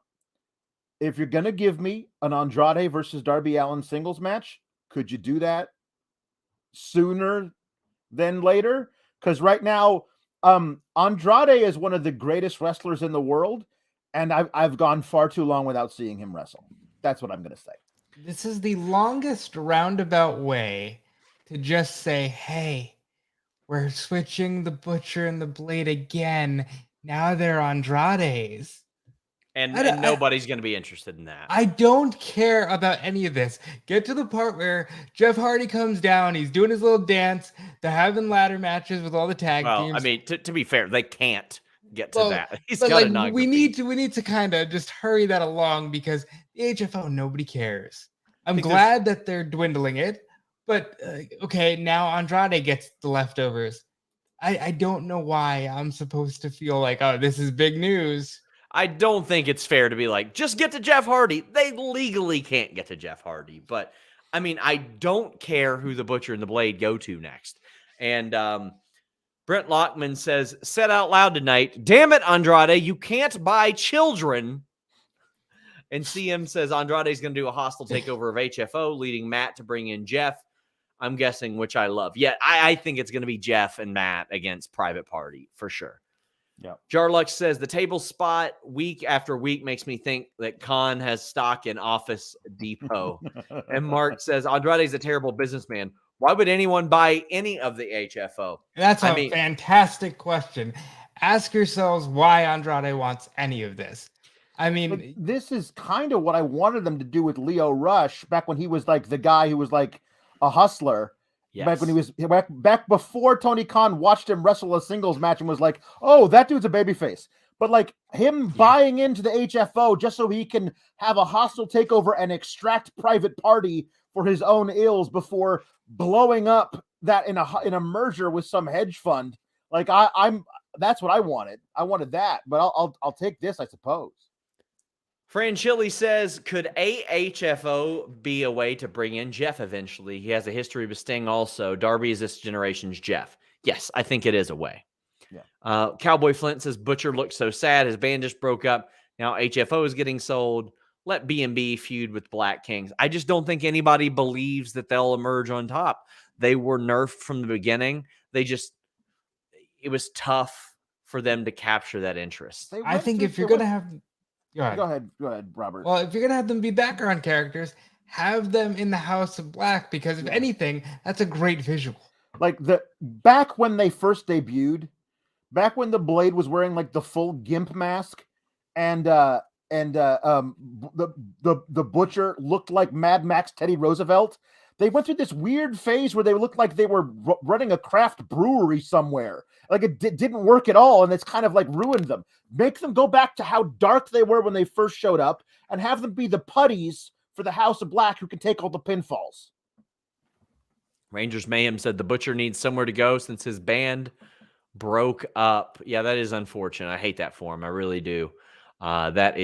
If you're going to give me an Andrade versus Darby Allin singles match, could you do that sooner than later? Because right now, Andrade is one of the greatest wrestlers in the world, and I've gone far too long without seeing him wrestle. That's what I'm going to say. This is the longest roundabout way to just say, hey, we're switching the Butcher and the Blade again. Now they're Andrades. And nobody's going to be interested in that. I don't care about any of this. Get to the part where Jeff Hardy comes down. He's doing his little dance. They're having ladder matches with all the tag teams. I mean, to be fair, they can't get to that. He's got to not. We need to kind of just hurry that along because the HFO, nobody cares. I'm glad that they're dwindling it. But, okay, now Andrade gets the leftovers. I don't know why I'm supposed to feel like, oh, this is big news. I don't think it's fair to be like, just get to Jeff Hardy. They legally can't get to Jeff Hardy. But, I mean, I don't care who the Butcher and the Blade go to next. And Brent Lockman says, said out loud tonight, damn it, Andrade, you can't buy children. And CM says Andrade's going to do a hostile takeover of HFO, leading Matt to bring in Jeff. I'm guessing, which I love. Yeah, I think it's going to be Jeff and Matt against Private Party for sure. Yeah. Jarlux says the table spot week after week makes me think that Khan has stock in Office Depot. And Mark says Andrade's a terrible businessman. Why would anyone buy any of the AHFO? That's a fantastic question. Ask yourselves why Andrade wants any of this. I mean, but this is kind of what I wanted them to do with Leo Rush back when he was like the guy who was like a hustler. Yes. Back when he was back before Tony Khan watched him wrestle a singles match and was like, "Oh, that dude's a babyface." But like him buying into the HFO just so he can have a hostile takeover and extract Private Party for his own ills before blowing up that in a merger with some hedge fund. Like I'm that's what I wanted. I wanted that, but I'll take this, I suppose. Fran Chili says, could AHFO be a way to bring in Jeff eventually? He has a history with Sting also. Darby is this generation's Jeff. Yes, I think it is a way. Yeah. Cowboy Flint says, Butcher looks so sad. His band just broke up. Now HFO is getting sold. Let B&B feud with Black Kings. I just don't think anybody believes that they'll emerge on top. They were nerfed from the beginning. It was tough for them to capture that interest. I think if you're going to have... Go ahead, Robert. Well, if you're going to have them be background characters, have them in the House of Black, because if anything, that's a great visual. Like back when they first debuted, back when the Blade was wearing like the full gimp mask and the Butcher looked like Mad Max Teddy Roosevelt, they went through this weird phase where they looked like they were running a craft brewery somewhere. Like it didn't work at all, and it's kind of like ruined them. Make them go back to how dark they were when they first showed up, and have them be the putties for the House of Black who can take all the pinfalls. Rangers Mayhem said the Butcher needs somewhere to go since his band broke up. Yeah, that is unfortunate. I hate that for him. I really do. That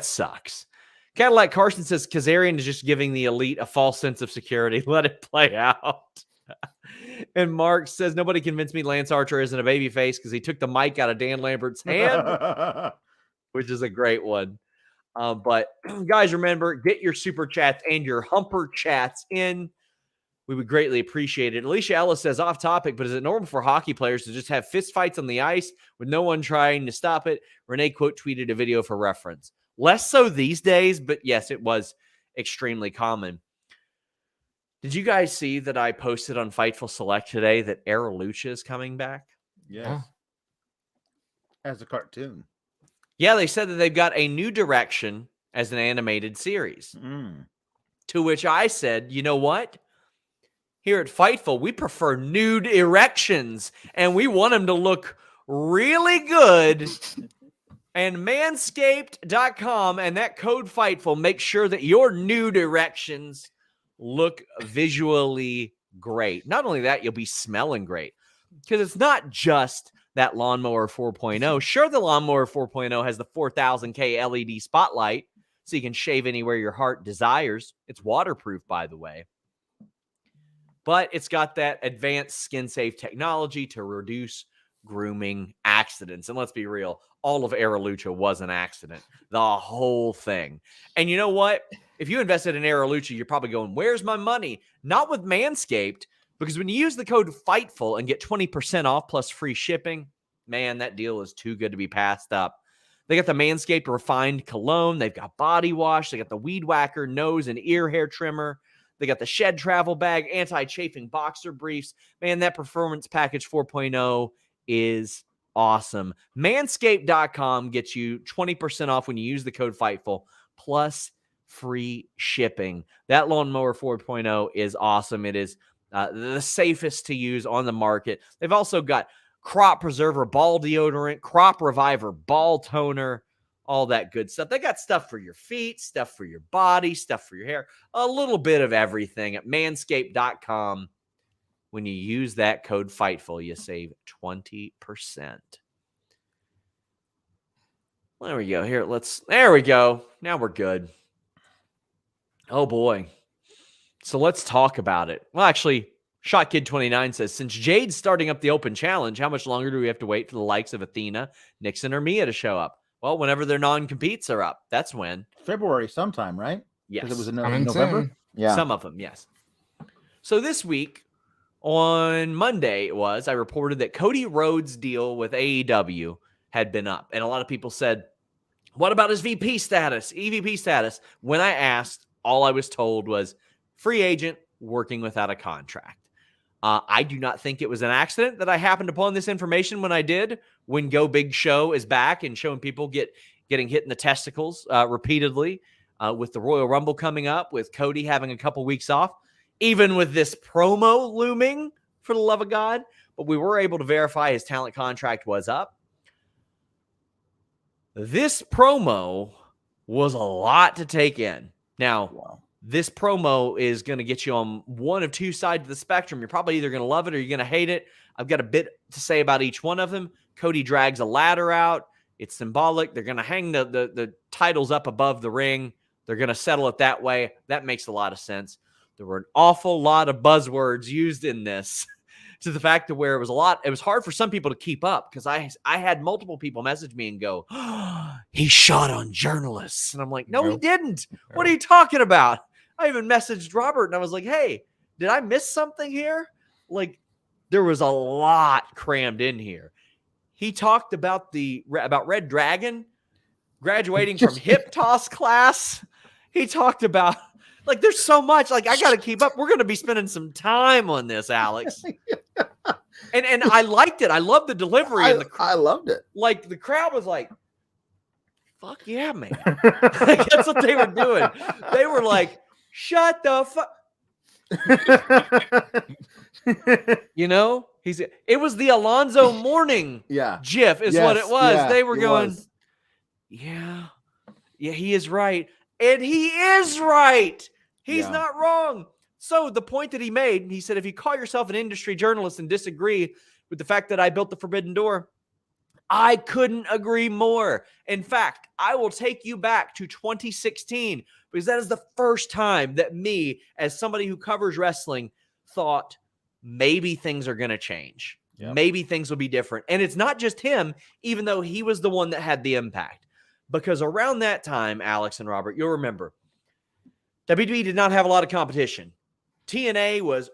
sucks. Cadillac Carson says Kazarian is just giving the Elite a false sense of security. Let it play out. And Mark says nobody convinced me Lance Archer isn't a babyface because he took the mic out of Dan Lambert's hand, which is a great one. But guys, remember, get your super chats and your humper chats in. We would greatly appreciate it. Alicia Ellis says, off topic, but is it normal for hockey players to just have fist fights on the ice with no one trying to stop it? Renee quote tweeted a video for reference. Less so these days, but yes, it was extremely common. Did you guys see that I posted on Fightful Select today that Era Lucha is coming back? Yes. As a cartoon. Yeah, they said that they've got a new direction as an animated series. To which I said, you know what? Here at Fightful, we prefer nude erections, and we want them to look really good. And manscaped.com and that code Fightful make sure that your nude erections look visually great. Not only that, you'll be smelling great. Because it's not just that Lawnmower 4.0. Sure, the Lawnmower 4.0 has the 4000K LED spotlight, so you can shave anywhere your heart desires. It's waterproof, by the way. But it's got that advanced skin-safe technology to reduce grooming accidents. And let's be real, all of Era Lucha was an accident. The whole thing. And you know what? If you invested in Era Lucha, you're probably going, where's my money? Not with Manscaped, because when you use the code FIGHTFUL and get 20% off plus free shipping, man, that deal is too good to be passed up. They got the Manscaped Refined Cologne. They've got body wash. They got the Weed Whacker nose and ear hair trimmer. They got the Shed Travel Bag, anti-chafing boxer briefs. Man, that Performance Package 4.0 is awesome. Manscaped.com gets you 20% off when you use the code FIGHTFUL plus free shipping. That Lawnmower 4.0 is awesome. It is the safest to use on the market. They've also got Crop Preserver Ball Deodorant, Crop Reviver Ball Toner, all that good stuff. They got stuff for your feet, stuff for your body, stuff for your hair, a little bit of everything at manscaped.com. When you use that code FIGHTFUL, you save 20%. There we go. There we go. Now we're good. Oh boy. So let's talk about it. Well, actually, ShotKid29 says, since Jade's starting up the open challenge, how much longer do we have to wait for the likes of Athena, Nixon, or Mia to show up? Well, whenever their non-competes are up, that's when. February sometime, right? Yes. Because it was in November. Soon. Yeah. Some of them, yes. So this week, on Monday, I reported that Cody Rhodes' deal with AEW had been up. And a lot of people said, what about his VP status, EVP status? When I asked, all I was told was free agent working without a contract. I do not think it was an accident that I happened upon this information when I did, when Go Big Show is back and showing people getting hit in the testicles repeatedly, with the Royal Rumble coming up, with Cody having a couple weeks off, even with this promo looming, for the love of God. But we were able to verify his talent contract was up. This promo was a lot to take in. Now, this promo is going to get you on one of two sides of the spectrum. You're probably either going to love it or you're going to hate it. I've got a bit to say about each one of them. Cody drags a ladder out. It's symbolic. They're going to hang the titles up above the ring. They're going to settle it that way. That makes a lot of sense. There were an awful lot of buzzwords used in this, to the fact that where it was hard for some people to keep up, because I had multiple people message me and go, oh, he shot on journalists. And I'm like, no, he didn't. What are you talking about? I even messaged Robert and I was like, hey, did I miss something here? Like, there was a lot crammed in here. He talked about Red Dragon graduating from hip toss class. He talked about, like, there's so much, like, I got to keep up. We're going to be spending some time on this, Alex. And I liked it. I loved the delivery. I loved it. Like, the crowd was like, fuck yeah, man. Like, that's what they were doing. They were like, shut the fuck. You know, it was the Alonzo Mourning GIF is what it was. They were going, yeah, he is right. And he is right. He's not wrong. So the point that he made, he said, if you call yourself an industry journalist and disagree with the fact that I built the Forbidden Door, I couldn't agree more. In fact, I will take you back to 2016, because that is the first time that me, as somebody who covers wrestling, thought maybe things are going to change. Yep. Maybe things will be different. And it's not just him, even though he was the one that had the impact. Because around that time, Alex and Robert, you'll remember, WWE did not have a lot of competition. TNA was,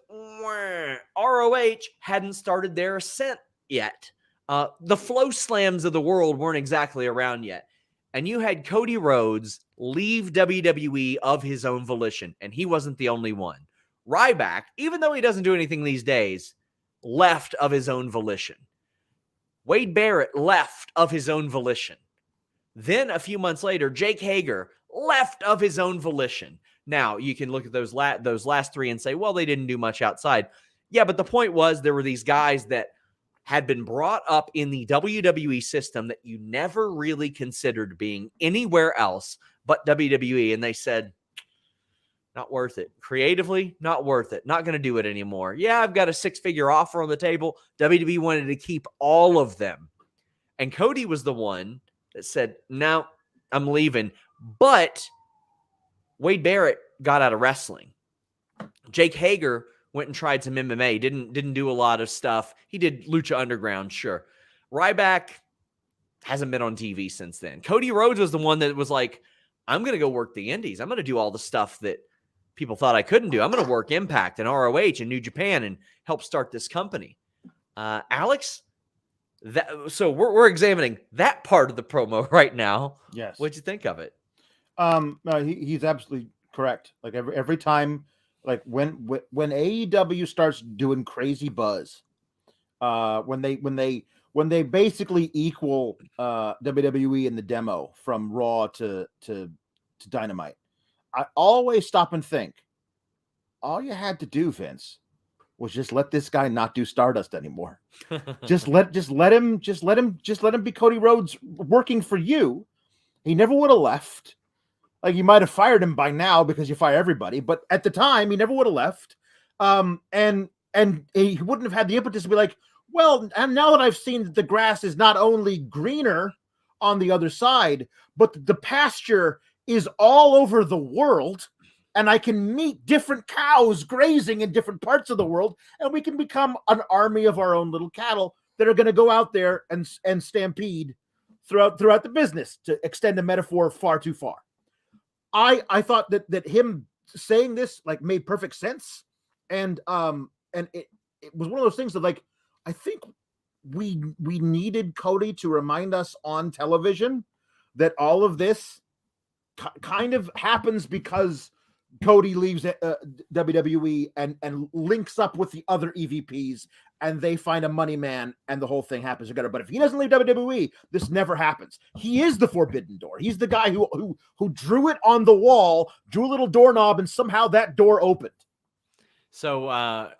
ROH hadn't started their ascent yet. The Flow Slams of the world weren't exactly around yet. And you had Cody Rhodes leave WWE of his own volition, and he wasn't the only one. Ryback, even though he doesn't do anything these days, left of his own volition. Wade Barrett left of his own volition. Then a few months later, Jake Hager left of his own volition. Now, you can look at those last three and say, well, they didn't do much outside. Yeah, but the point was there were these guys that had been brought up in the WWE system that you never really considered being anywhere else but WWE. And they said, not worth it. Creatively, not worth it. Not going to do it anymore. Yeah, I've got a 6-figure offer on the table. WWE wanted to keep all of them. And Cody was the one that said, no, I'm leaving. But Wade Barrett got out of wrestling. Jake Hager went and tried some MMA. Didn't do a lot of stuff. He did Lucha Underground, sure. Ryback hasn't been on TV since then. Cody Rhodes was the one that was like, I'm going to go work the indies. I'm going to do all the stuff that people thought I couldn't do. I'm going to work Impact and ROH and New Japan and help start this company. Alex, so we're examining that part of the promo right now. Yes. What'd you think of it? No, he's absolutely correct. Like every time, like when AEW starts doing crazy buzz, when they basically equal WWE in the demo from Raw to Dynamite, I always stop and think, all you had to do, Vince, was just let this guy not do Stardust anymore. just let him be Cody Rhodes working for you. He never would have left. Like, you might have fired him by now because you fire everybody, but at the time he never would have left. And he wouldn't have had the impetus to be like, well, and now that I've seen that the grass is not only greener on the other side, but the pasture is all over the world, and I can meet different cows grazing in different parts of the world, and we can become an army of our own little cattle that are going to go out there and stampede throughout the business, to extend the metaphor far too far. I thought that him saying this like made perfect sense, And it was one of those things that, like, I think we needed Cody to remind us on television that all of this kind of happens because Cody leaves WWE and links up with the other EVPs, and they find a money man, and the whole thing happens together. But if he doesn't leave WWE, this never happens. He is the forbidden door. He's the guy who drew it on the wall, drew a little doorknob, and somehow that door opened. So,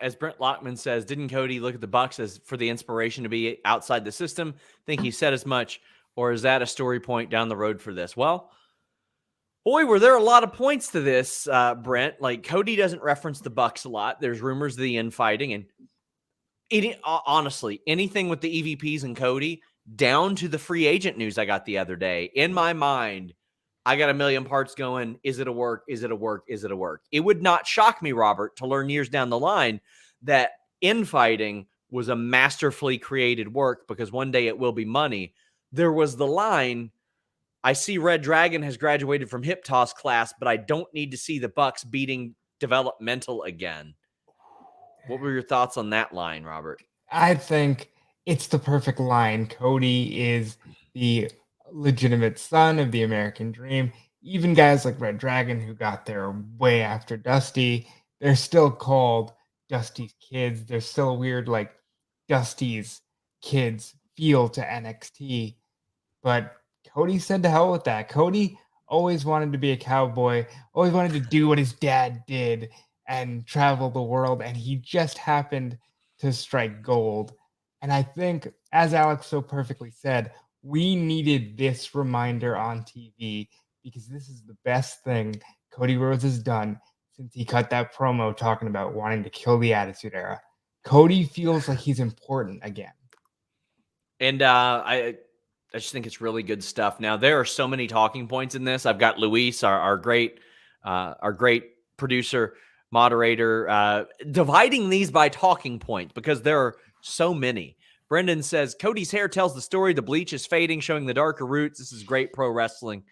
as Brent Lockman says, didn't Cody look at the Bucks as for the inspiration to be outside the system? Think he said as much, or is that a story point down the road for this? Well, boy, were there a lot of points to this, Brent. Like, Cody doesn't reference the Bucks a lot. There's rumors of the infighting, and honestly, anything with the EVPs and Cody, down to the free agent news I got the other day, in my mind, I got a million parts going. Is it a work? Is it a work? Is it a work? It would not shock me, Robert, to learn years down the line that infighting was a masterfully created work, because one day it will be money. There was the line, I see Red Dragon has graduated from hip toss class, but I don't need to see the Bucks beating developmental again. What were your thoughts on that line, Robert? I think it's the perfect line. Cody is the legitimate son of the American dream. Even guys like Red Dragon, who got there way after Dusty, they're still called Dusty's kids. There's still a weird, like, Dusty's kids feel to NXT. But Cody said to hell with that. Cody always wanted to be a cowboy, always wanted to do what his dad did and travel the world, and he just happened to strike gold. And I think, as Alex so perfectly said, we needed this reminder on TV, because this is the best thing Cody Rhodes has done since he cut that promo talking about wanting to kill the Attitude Era. Cody feels like he's important again. And I just think it's really good stuff. Now, there are so many talking points in this. I've got Luis, our great producer, moderator, dividing these by talking points, because there are so many. Brendan says, Cody's hair tells the story. The bleach is fading, showing the darker roots. This is great pro wrestling.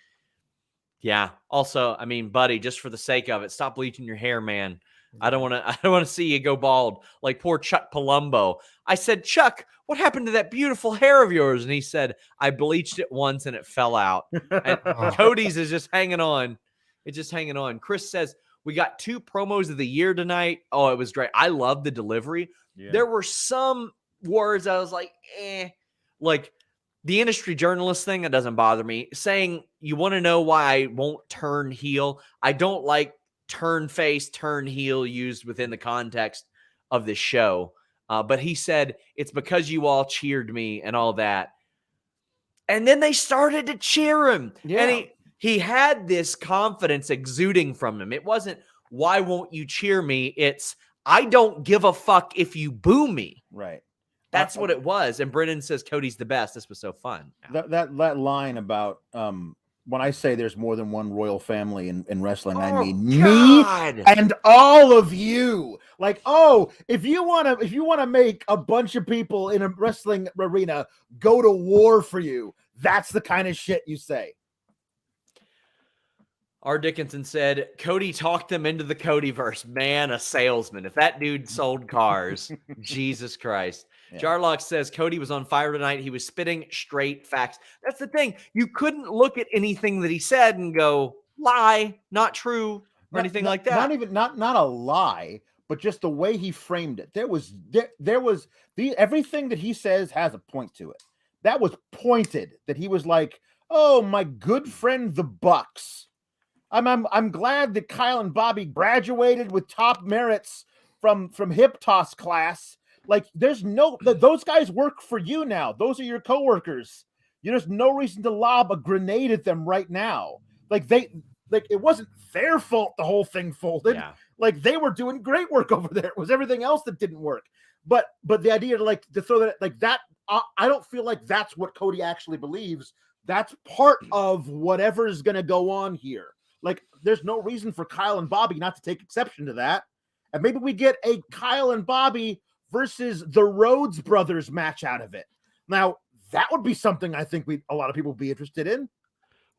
Yeah. Also, I mean, buddy, just for the sake of it, stop bleaching your hair, man. I don't want to see you go bald like poor Chuck Palumbo. I said, Chuck, what happened to that beautiful hair of yours? And he said, I bleached it once and it fell out. And Cody's is just hanging on. It's just hanging on. Chris says, we got 2 promos of the year tonight. Oh, it was great. I love the delivery. Yeah. There were some words I was like, like the industry journalist thing, that doesn't bother me. Saying, you want to know why I won't turn heel? I don't like turn face, turn heel used within the context of this show. But he said, it's because you all cheered me and all that. And then they started to cheer him. Yeah. And he had this confidence exuding from him. It wasn't, why won't you cheer me? It's, I don't give a fuck if you boo me. Right. That's what it was. And Brennan says Cody's the best. This was so fun. That line about when I say there's more than one royal family in wrestling, I mean God. Me and all of you. Like, oh, if you want to make a bunch of people in a wrestling arena go to war for you, that's the kind of shit you say. R. Dickinson said, Cody talked them into the Codyverse. Man, a salesman. If that dude sold cars, Jesus Christ. Yeah. Jarlock says, Cody was on fire tonight. He was spitting straight facts. That's the thing. You couldn't look at anything that he said and go, lie, not true, or anything like that. Not a lie, but just the way he framed it. There was everything that he says has a point to it. That was pointed, that he was like, oh, my good friend, the Bucks. I'm glad that Kyle and Bobby graduated with top merits from hip toss class. Like, those guys work for you now. Those are your coworkers. There's no reason to lob a grenade at them right now. It wasn't their fault the whole thing folded. Yeah. Like, they were doing great work over there. It was everything else that didn't work. But the idea to throw that like that, I don't feel like that's what Cody actually believes. That's part of whatever's going to go on here. Like, there's no reason for Kyle and Bobby not to take exception to that. And maybe we get a Kyle and Bobby versus the Rhodes brothers match out of it. Now, that would be something I think a lot of people would be interested in.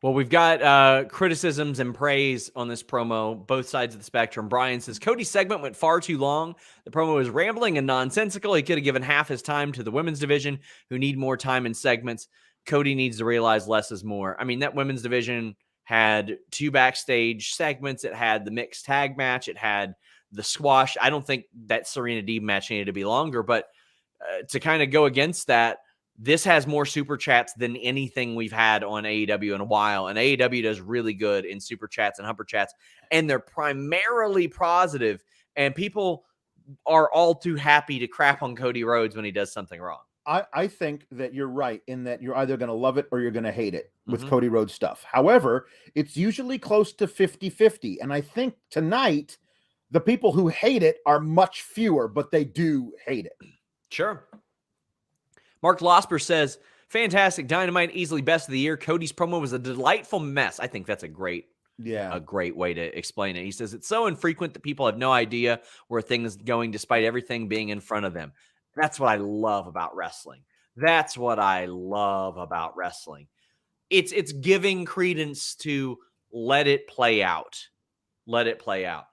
Well, we've got criticisms and praise on this promo, both sides of the spectrum. Brian says, Cody's segment went far too long. The promo was rambling and nonsensical. He could have given half his time to the women's division, who need more time in segments. Cody needs to realize less is more. I mean, that women's division had 2 backstage segments. It had the mixed tag match. It had the squash. I don't think that Serena Deeb match needed to be longer, but to kind of go against that, this has more super chats than anything we've had on AEW in a while. And AEW does really good in super chats and humper chats. And they're primarily positive. And people are all too happy to crap on Cody Rhodes when he does something wrong. I think that you're right in that you're either going to love it or you're going to hate it with Cody Rhodes stuff. However, it's usually close to 50-50. And I think tonight, the people who hate it are much fewer, but they do hate it. Sure. Mark Losper says, fantastic Dynamite, easily best of the year. Cody's promo was a delightful mess. I think that's a great way to explain it. He says, it's so infrequent that people have no idea where things going despite everything being in front of them. That's what I love about wrestling. That's what I love about wrestling. It's giving credence to let it play out. Let it play out.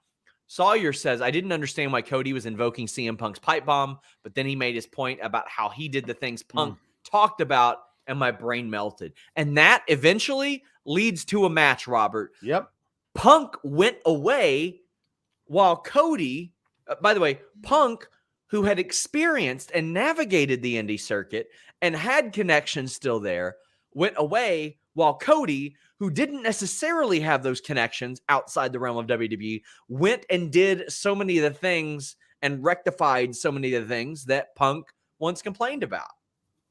Sawyer says, I didn't understand why Cody was invoking CM Punk's pipe bomb, but then he made his point about how he did the things Punk talked about, and my brain melted. And that eventually leads to a match, Robert. Yep. Punk went away while Cody, by the way, Punk, who had experienced and navigated the indie circuit and had connections still there, went away while Cody, who didn't necessarily have those connections outside the realm of WWE, went and did so many of the things and rectified so many of the things that Punk once complained about.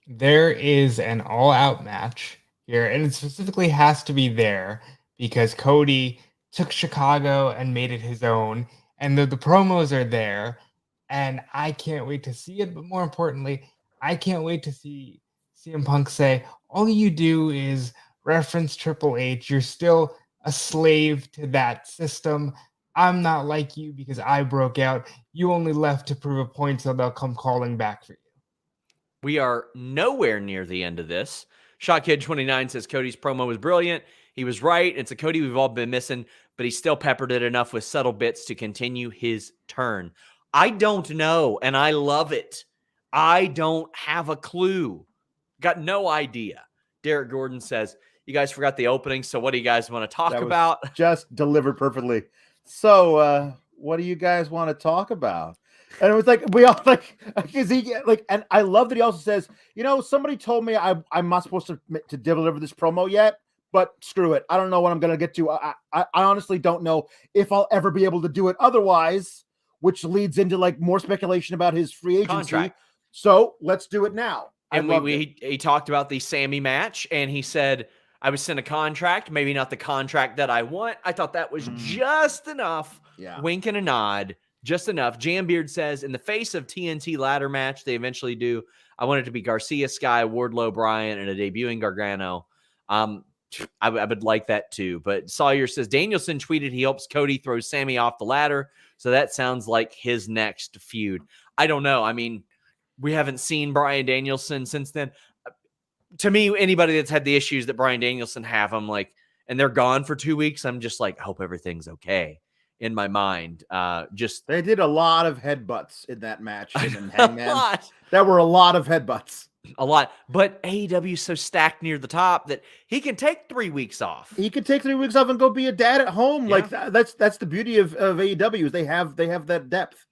There is an all-out match here, and it specifically has to be there because Cody took Chicago and made it his own, and the promos are there, and I can't wait to see it, but more importantly, I can't wait to see CM Punk say, all you do is reference Triple H. You're still a slave to that system. I'm not like you because I broke out. You only left to prove a point, so they'll come calling back for you. We are nowhere near the end of this. Shotkid29 says Cody's promo was brilliant. He was right. It's a Cody we've all been missing, but he still peppered it enough with subtle bits to continue his turn. I don't know, and I love it. I don't have a clue. Got no idea. Derek Gordon says, you guys forgot the opening, so what do you guys want to talk about? Just delivered perfectly. So, what do you guys want to talk about? And it was like, we all like, because he like, and I love that he also says, you know, somebody told me I'm not supposed to deliver this promo yet, but screw it. I don't know what I'm going to get to. I honestly don't know if I'll ever be able to do it otherwise, which leads into like more speculation about his free agency. Contract. So let's do it now. And he talked about the Sammy match, and he said, I was sent a contract, maybe not the contract that I want. I thought that was just enough. Yeah. Wink and a nod, just enough. Jambeard says, in the face of TNT ladder match, they eventually do. I want it to be Garcia, Skye, Wardlow, Bryan, and a debuting Gargano. I would like that too. But Sawyer says, Danielson tweeted he hopes Cody throws Sammy off the ladder. So that sounds like his next feud. I don't know. I mean, we haven't seen Bryan Danielson since then. To me, anybody that's had the issues that Bryan Danielson have, I'm like, and they're gone for 2 weeks, I'm just like, I hope everything's okay in my mind. They did a lot of headbutts in that match. There were a lot of headbutts. A lot. But AEW is so stacked near the top that he can take 3 weeks off. He can take 3 weeks off and go be a dad at home. Yeah. Like that's the beauty of AEW is they have that depth.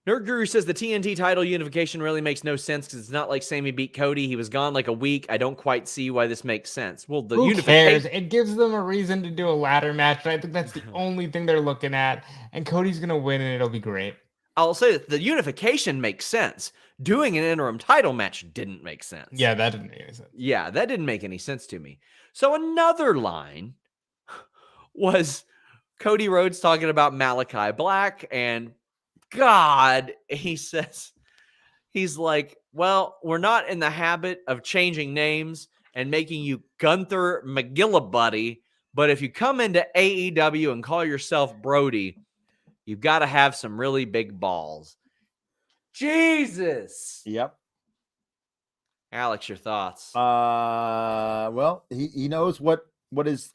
Nerd Guru says the TNT title unification really makes no sense because it's not like Sammy beat Cody. He was gone like a week. I don't quite see why this makes sense. Well, the unification, it gives them a reason to do a ladder match. And I think that's the only thing they're looking at. And Cody's gonna win, and it'll be great. I'll say that the unification makes sense. Doing an interim title match didn't make sense. Yeah, that didn't make any sense. Yeah, that didn't make any sense to me. So another line was Cody Rhodes talking about Malachi Black, and God, he says, he's like, well, we're not in the habit of changing names and making you Gunther McGillibuddy, but if you come into AEW and call yourself Brody, you've got to have some really big balls. Jesus. Yep. Alex, your thoughts? Well, Well, he knows what is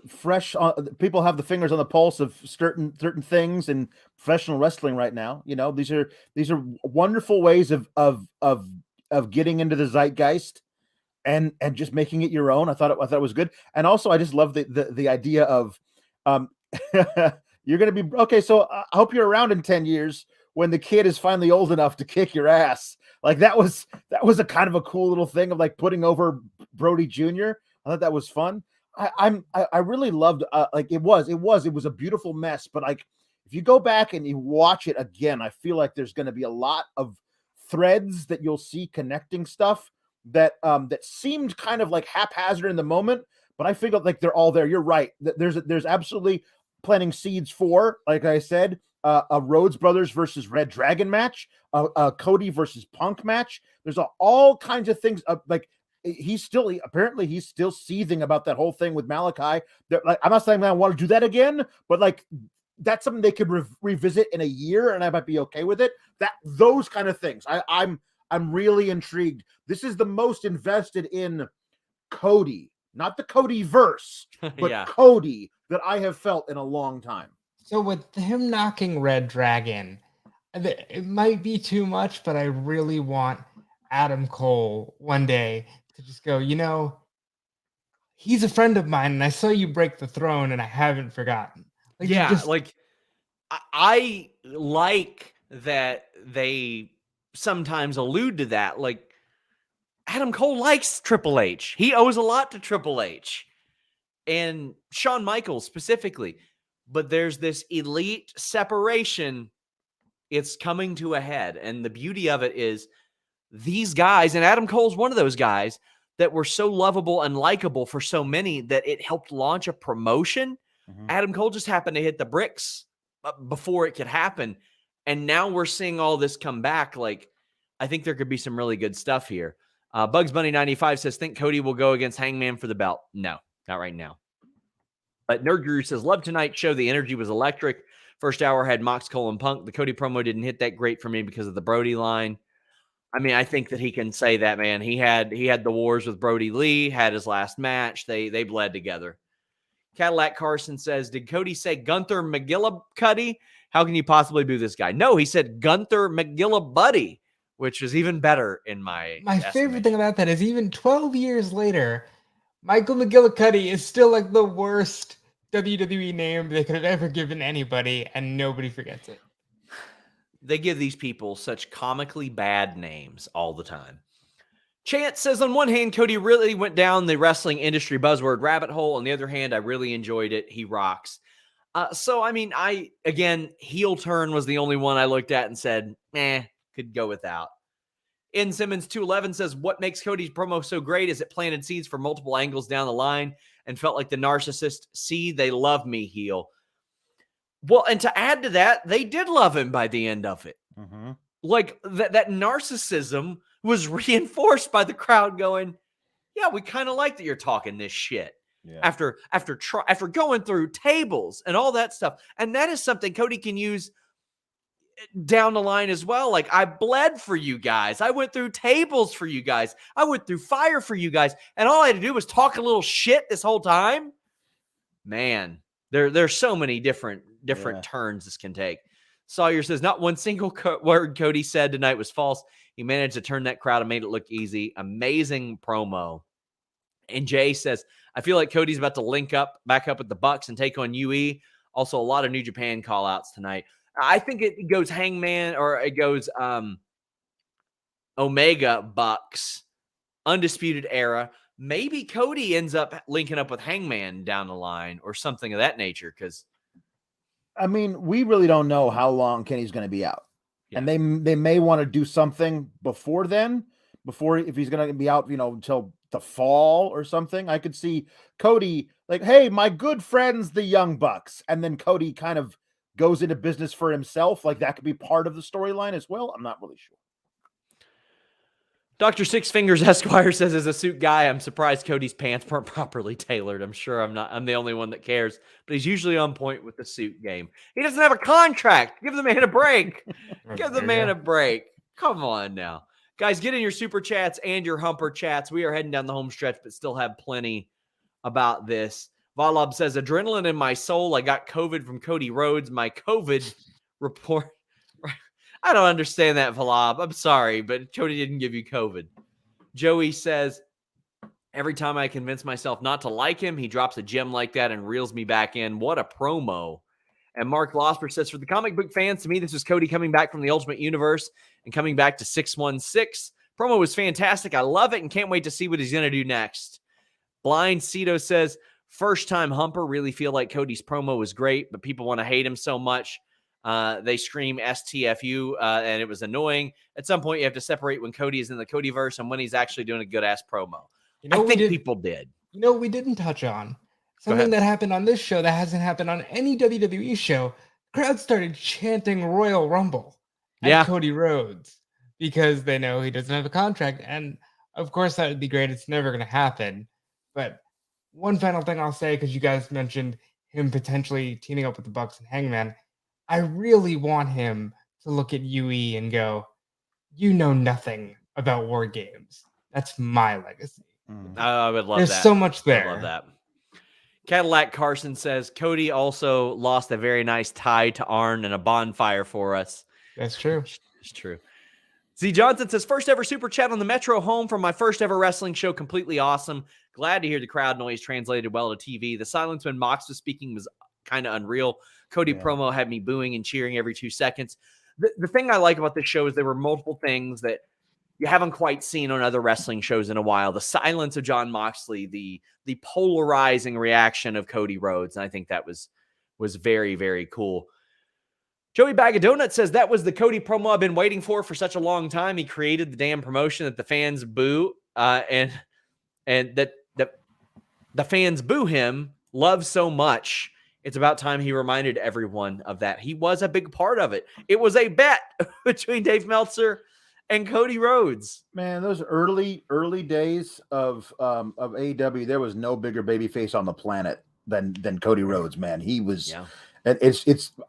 fresh. People have the fingers on the pulse of certain things in professional wrestling right now. You know, these are wonderful ways of getting into the zeitgeist and just making it your own. I thought it was good, and also I just love the idea of you're going to be okay. So I hope you're around in 10 years when the kid is finally old enough to kick your ass. Like that was a kind of a cool little thing of like putting over Brody Jr. I thought that was fun. I really loved like it was a beautiful mess, but like if you go back and you watch it again, I feel like there's going to be a lot of threads that you'll see connecting stuff that seemed kind of like haphazard in the moment, but I feel like they're all there. You're right. There's absolutely planting seeds for, like I said, a Rhodes Brothers versus Red Dragon match, a Cody versus Punk match. There's all kinds of things like. He's still seething about that whole thing with Malachi. Like, I'm not saying I want to do that again, but like that's something they could revisit in a year, and I might be okay with it. Those kind of things. I'm really intrigued. This is the most invested in Cody, not the Cody verse, but Cody that I have felt in a long time. So with him knocking Red Dragon, it might be too much, but I really want Adam Cole one day to just go, you know, he's a friend of mine, and I saw you break the throne, and I haven't forgotten. Like, like I like that they sometimes allude to that. Like Adam Cole likes Triple H. He owes a lot to Triple H and Shawn Michaels specifically. But there's this elite separation. It's coming to a head, and the beauty of it is these guys, and Adam Cole's one of those guys that were so lovable and likable for so many that it helped launch a promotion. Mm-hmm. Adam Cole just happened to hit the bricks before it could happen. And now we're seeing all this come back. Like, I think there could be some really good stuff here. Bugs Bunny 95 says, think Cody will go against Hangman for the belt? No, not right now. But Nerd Guru says, love tonight's show. The energy was electric. First hour had Mox, Cole, and Punk. The Cody promo didn't hit that great for me because of the Brody line. I mean, I think that he can say that, man. He had the wars with Brody Lee, had his last match. They bled together. Cadillac Carson says, did Cody say Gunther McGillicuddy? How can you possibly boo this guy? No, he said Gunther McGillibuddy, which is even better in my favorite thing about that is even 12 years later, Michael McGillicuddy is still like the worst WWE name they could have ever given anybody, and nobody forgets it. They give these people such comically bad names all the time. Chance says, on one hand, Cody really went down the wrestling industry buzzword rabbit hole. On the other hand, I really enjoyed it. He rocks. So, I mean, heel turn was the only one I looked at and said, could go without. N. Simmons 211 says, what makes Cody's promo so great is it planted seeds for multiple angles down the line and felt like the narcissist, see, they love me heel. Well, and to add to that, they did love him by the end of it. Mm-hmm. Like that narcissism was reinforced by the crowd going, yeah, we kind of like that you're talking this shit. Yeah. After going through tables and all that stuff. And that is something Cody can use down the line as well. Like, I bled for you guys. I went through tables for you guys. I went through fire for you guys. And all I had to do was talk a little shit this whole time. Man, there's so many different turns this can take. Sawyer says, not one single word Cody said tonight was false. He managed to turn that crowd and made it look easy. Amazing promo. And Jay says, I feel like Cody's about to back up with the Bucks and take on UE. Also, a lot of New Japan call-outs tonight. I think it goes Hangman, or it goes Omega Bucks, Undisputed Era. Maybe Cody ends up linking up with Hangman down the line or something of that nature. Because, I mean, we really don't know how long Kenny's going to be out. Yeah. And they may want to do something before then, if he's going to be out, until the fall or something. I could see Cody like, hey, my good friends, the Young Bucks. And then Cody kind of goes into business for himself. Like, that could be part of the storyline as well. I'm not really sure. Dr. Six Fingers Esquire says, as a suit guy, I'm surprised Cody's pants weren't properly tailored. I'm sure I'm the only one that cares, but he's usually on point with the suit game. He doesn't have a contract. Give the man a break. Give the man a break. Come on now. Guys, get in your super chats and your humper chats. We are heading down the home stretch, but still have plenty about this. Valob says, adrenaline in my soul. I got COVID from Cody Rhodes. My COVID report. I don't understand that, Valob. I'm sorry, but Cody didn't give you COVID. Joey says, every time I convince myself not to like him, he drops a gem like that and reels me back in. What a promo. And Mark Losper says, for the comic book fans, to me, this was Cody coming back from the Ultimate Universe and coming back to 616. Promo was fantastic. I love it and can't wait to see what he's going to do next. Blind Cito says, first time humper, really feel like Cody's promo was great, but people want to hate him so much. They scream STFU, and it was annoying. At some point, you have to separate when Cody is in the Codyverse and when he's actually doing a good-ass promo. I think people did. You know what we didn't touch on? Something that happened on this show that hasn't happened on any WWE show. Crowd started chanting Royal Rumble at Cody Rhodes because they know he doesn't have a contract. And, of course, that would be great. It's never going to happen. But one final thing I'll say, because you guys mentioned him potentially teaming up with the Bucks and Hangman, I really want him to look at UE and go, you know nothing about War Games. That's my legacy. I would love that. There's so much there. I love that. Cadillac Carson says, Cody also lost a very nice tie to Arn and a bonfire for us. That's true. It's true. Z Johnson says, first ever super chat on the Metro home from my first ever wrestling show. Completely awesome. Glad to hear the crowd noise translated well to TV. The silence when Mox was speaking was kind of unreal. Cody promo had me booing and cheering every 2 seconds. The thing I like about this show is there were multiple things that you haven't quite seen on other wrestling shows in a while. The silence of Jon Moxley, the polarizing reaction of Cody Rhodes. And I think that was very, very cool. Joey Bag of Donuts says that was the Cody promo I've been waiting for such a long time. He created the damn promotion that the fans boo, and that the fans boo him, love so much. It's about time he reminded everyone of that. He was a big part of it. It was a bet between Dave Meltzer and Cody Rhodes. Man, those early days of AEW, there was no bigger babyface on the planet than Cody Rhodes. Man, he was. Yeah. And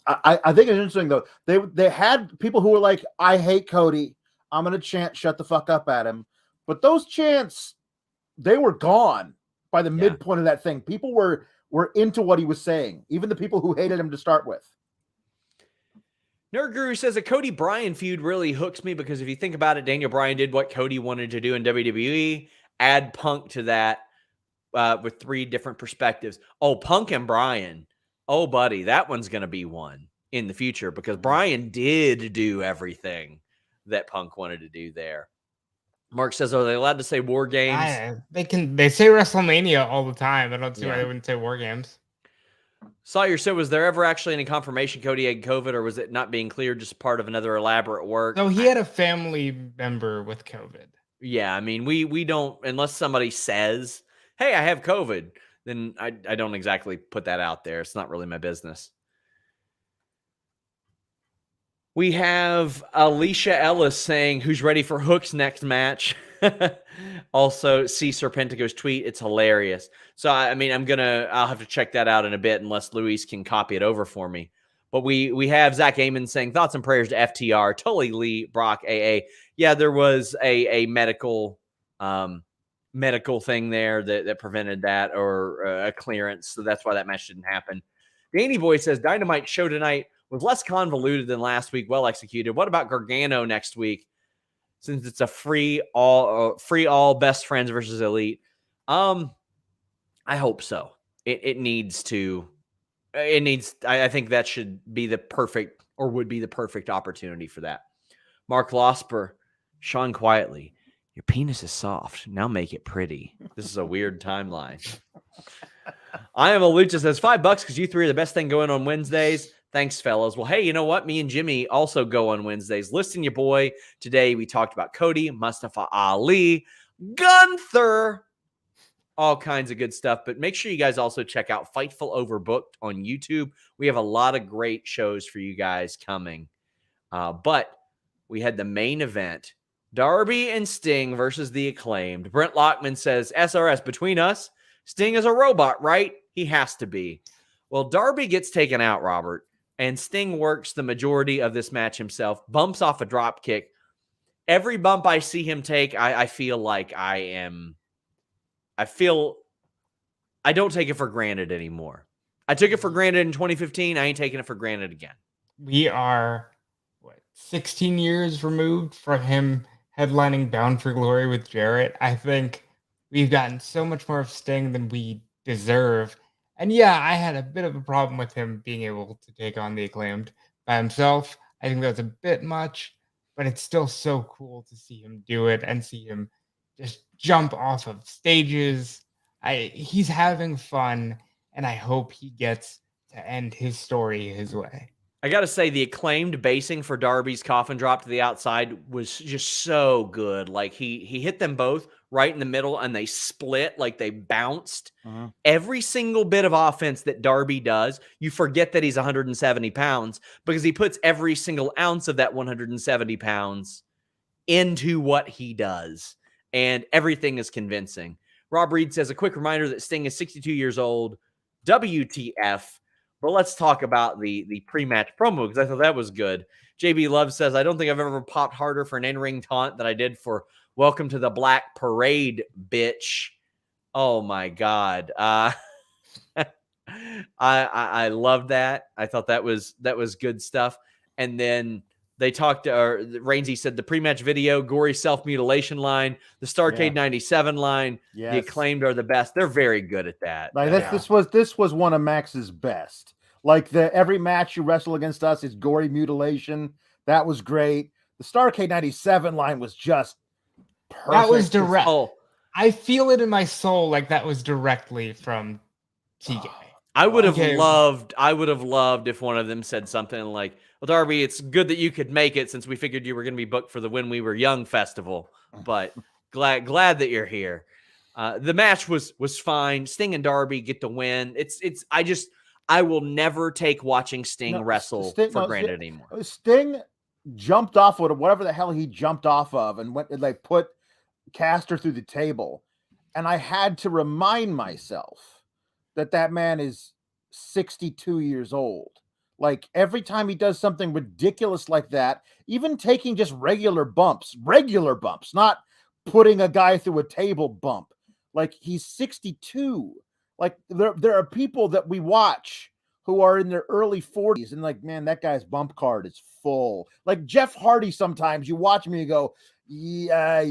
I think it's interesting though. They had people who were like, "I hate Cody. I'm gonna chant shut the fuck up at him," but those chants, they were gone by the midpoint of that thing. People were into what he was saying, even the people who hated him to start with. Nerd Guru says a Cody Bryan feud really hooks me because if you think about it, Daniel Bryan did what Cody wanted to do in WWE. Add Punk to that with 3 different perspectives. Oh, Punk and Bryan. Oh, buddy, that one's going to be one in the future because Bryan did do everything that Punk wanted to do there. Mark says, are they allowed to say War Games? They say WrestleMania all the time. I don't see why they wouldn't say War Games. Sawyer said, was there ever actually any confirmation Cody had COVID, or was it not being cleared, just part of another elaborate work? No, he had a family member with COVID. Yeah, I mean, we don't, unless somebody says, hey, I have COVID, then I don't exactly put that out there. It's not really my business. We have Alicia Ellis saying, who's ready for Hook's next match? Also, see Serpentico's tweet. It's hilarious. So, I mean, I'll have to check that out in a bit unless Luis can copy it over for me. But we have Zach Amon saying, thoughts and prayers to FTR, Tully Lee, Brock, AA. Yeah, there was a medical thing there that prevented that, or a clearance. So that's why that match didn't happen. Danny Boy says, Dynamite show tonight was less convoluted than last week, well executed. What about Gargano next week? Since it's a free all best friends versus elite. I hope so. It needs to. I think that should be the perfect, or would be the perfect opportunity for that. Mark Losper, Shawn quietly, your penis is soft. Now make it pretty. This is a weird timeline. I am a Lucha says $5 because you 3 are the best thing going on Wednesdays. Thanks, fellas. Well, hey, you know what? Me and Jimmy also go on Wednesdays. Listen, your boy. Today we talked about Cody, Mustafa Ali, Gunther, all kinds of good stuff. But make sure you guys also check out Fightful Overbooked on YouTube. We have a lot of great shows for you guys coming. But we had the main event, Darby and Sting versus the Acclaimed. Brent Lockman says, SRS, between us, Sting is a robot, right? He has to be. Well, Darby gets taken out, Robert. And Sting works the majority of this match himself, bumps off a drop kick. every bump I see him take, I feel like I don't take it for granted anymore. I took it for granted in 2015. I ain't taking it for granted again. We are 16 years removed from him headlining Bound for Glory with Jarrett. I think we've gotten so much more of Sting than we deserve. And yeah, I had a bit of a problem with him being able to take on the Acclaimed by himself. I think that's a bit much, but it's still so cool to see him do it and see him just jump off of stages. He's having fun, and I hope he gets to end his story his way. I got to say, the Acclaimed basing for Darby's coffin drop to the outside was just so good. Like, he hit them both right in the middle, and they split, like they bounced. Every single bit of offense that Darby does, you forget that he's 170 pounds because he puts every single ounce of that 170 pounds into what he does, and everything is convincing. Rob Reed says, a quick reminder that Sting is 62 years old. WTF. But let's talk about the pre-match promo because I thought that was good. JB Love says, I don't think I've ever popped harder for an in-ring taunt than I did for Welcome to the Black Parade, bitch. Oh, my God. I love that. I thought that was good stuff. And then they talked, or Rainsy said the pre-match video, gory self-mutilation line, the Starrcade 97 line, the Acclaimed are the best. They're very good at that. Like this was one of Max's best. Like every match you wrestle against us is gory mutilation. That was great. The Starrcade 97 line was just perfect. That was direct. I feel it in my soul like that was directly from TK. I would have loved if one of them said something like, well, Darby, it's good that you could make it since we figured you were going to be booked for the When We Were Young festival, but glad that you're here. The match was fine. Sting and Darby get the win. I will never take watching Sting wrestle for granted anymore. Sting jumped off of whatever the hell he jumped off of and went and like put Caster through the table. And I had to remind myself that man is 62 years old. Like every time he does something ridiculous like that, even taking just regular bumps, not putting a guy through a table bump. Like he's 62. Like there are people that we watch who are in their early 40s and like, man, that guy's bump card is full. Like Jeff Hardy, sometimes you watch me and go, yeah.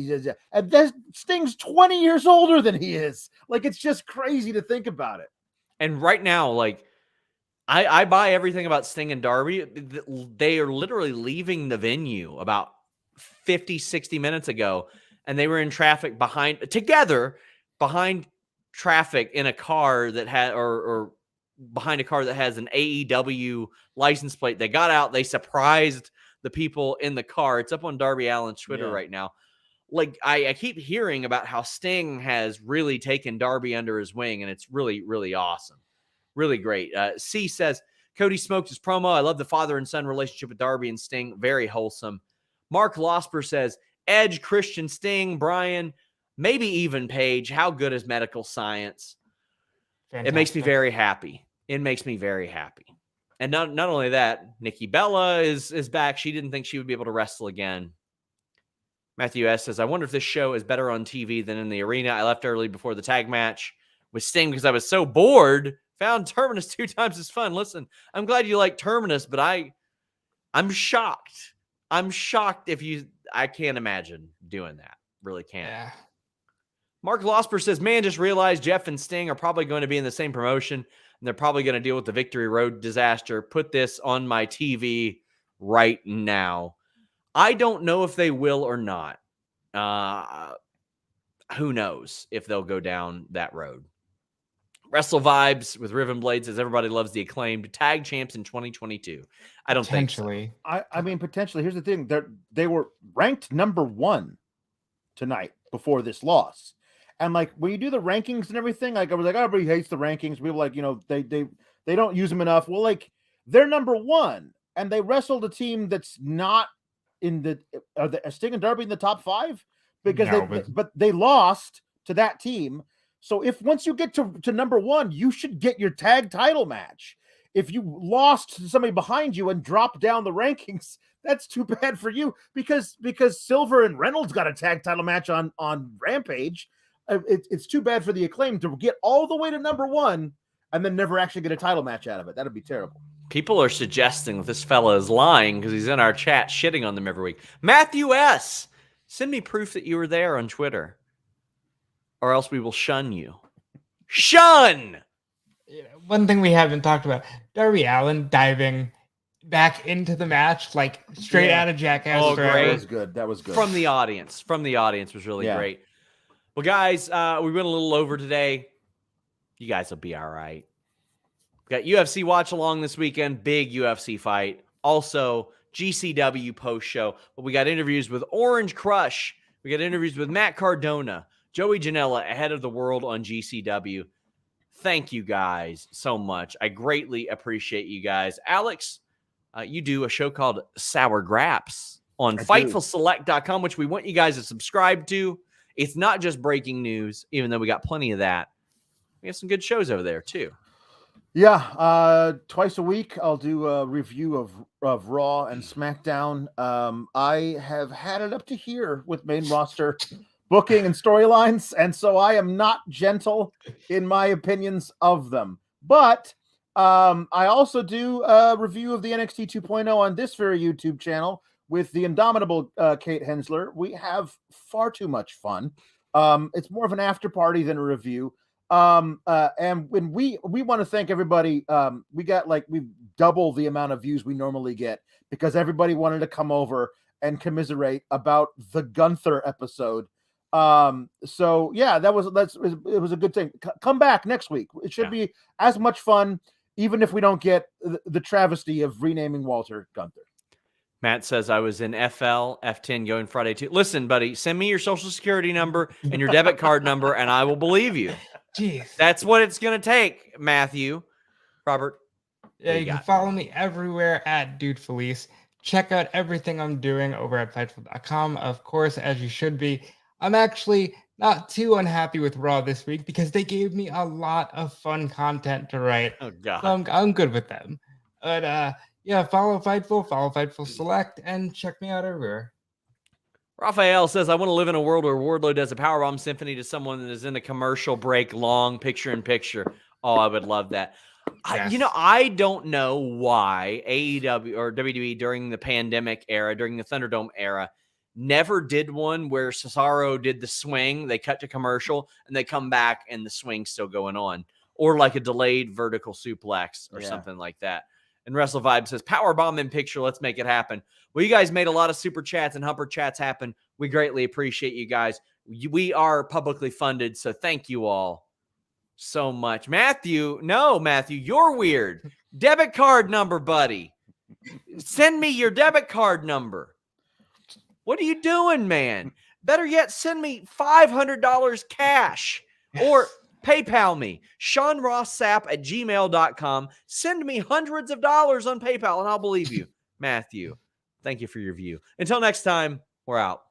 And then Sting's 20 years older than he is. Like, it's just crazy to think about it. And right now, like, I buy everything about Sting and Darby. They are literally leaving the venue about 50, 60 minutes ago, and they were in traffic behind traffic in a car that had, or behind a car that has an AEW license plate. They got out, they surprised the people in the car. It's up on Darby Allin's Twitter right now. Like, I keep hearing about how Sting has really taken Darby under his wing, and it's really, really awesome. Really great. C says, Cody smoked his promo. I love the father and son relationship with Darby and Sting. Very wholesome. Mark Losper says, Edge, Christian, Sting, Bryan, maybe even Paige. How good is medical science? Fantastic. It makes me very happy. It makes me very happy. And not only that, Nikki Bella is back. She didn't think she would be able to wrestle again. Matthew S. says, I wonder if this show is better on TV than in the arena. I left early before the tag match with Sting because I was so bored. Found Terminus 2 times as fun. Listen, I'm glad you like Terminus, but I'm shocked. I'm shocked I can't imagine doing that. Really can't. Yeah. Mark Losper says, man, just realized Jeff and Sting are probably going to be in the same promotion, and they're probably going to deal with the Victory Road disaster. Put this on my TV right now. I don't know if they will or not. Who knows if they'll go down that road. Wrestle Vibes with Riven Blades says everybody loves the Acclaimed tag champs in 2022. I don't think so. I mean, potentially. Here's the thing. They were ranked number 1 tonight before this loss. And like when you do the rankings and everything, like I was like, oh, everybody hates the rankings. We were like, they don't use them enough. Well, like they're number 1 and they wrestled a team that's not in the Sting and Darby in the top 5 because but they lost to that team. So if once you get to number 1, you should get your tag title match. if you lost to somebody behind you and dropped down the rankings, that's too bad for you because Silver and Reynolds got a tag title match on Rampage. It's too bad for the Acclaimed to get all the way to number 1 and then never actually get a title match out of it. That'd be terrible. People are suggesting that this fella is lying because he's in our chat shitting on them every week. Matthew S., send me proof that you were there on Twitter, or else we will shun you. Shun! One thing we haven't talked about, Darby Allin diving back into the match, like straight out of Jackass. Oh, great. That was good. From the audience was really great. Well, guys, we went a little over today. You guys will be all right. We got UFC watch along this weekend, big UFC fight. Also, GCW post show. But we got interviews with Orange Crush. We got interviews with Matt Cardona, Joey Janela, ahead of the world on GCW. Thank you guys so much. I greatly appreciate you guys. Alex, you do a show called Sour Graps on FightfulSelect.com, which we want you guys to subscribe to. It's not just breaking news, even though we got plenty of that. We have some good shows over there, too. Yeah, twice a week I'll do a review of Raw and SmackDown. I have had it up to here with main roster booking and storylines, and so I am not gentle in my opinions of them. But I also do a review of the NXT 2.0 on this very YouTube channel with the indomitable Kate Hensler. We have far too much fun. It's more of an after party than a review. And when we want to thank everybody, we double the amount of views we normally get because everybody wanted to come over and commiserate about the Gunther episode. So yeah, it was a good thing. Come back next week. It should be as much fun, even if we don't get the travesty of renaming Walter Gunther. Matt says, I was in FL, F10 going Friday too. Listen, buddy, send me your social security number and your debit card number, and I will believe you. Jeez. That's what it's going to take, Matthew. Robert? Yeah, you can follow me everywhere at DeFelice. Check out everything I'm doing over at Fightful.com, of course, as you should be. I'm actually not too unhappy with Raw this week because they gave me a lot of fun content to write. Oh, God. So I'm good with them. But, yeah, follow Fightful, follow Fightful Select, and check me out everywhere. Raphael says, I want to live in a world where Wardlow does a powerbomb symphony to someone that is in a commercial break, long picture-in-picture. Oh, I would love that. Yes. I don't know why AEW or WWE during the pandemic era, during the Thunderdome era, never did one where Cesaro did the swing, they cut to commercial, and they come back and the swing's still going on. Or like a delayed vertical suplex or something like that. And Wrestle Vibe says, power bomb in picture. Let's make it happen. Well, you guys made a lot of super chats and humper chats happen. We greatly appreciate you guys. We are publicly funded, so thank you all so much. Matthew, you're weird. Debit card number, buddy. Send me your debit card number. What are you doing, man? Better yet, send me $500 cash or PayPal me, SeanRossSapp@gmail.com. Send me hundreds of dollars on PayPal, and I'll believe you. Matthew, thank you for your view. Until next time, we're out.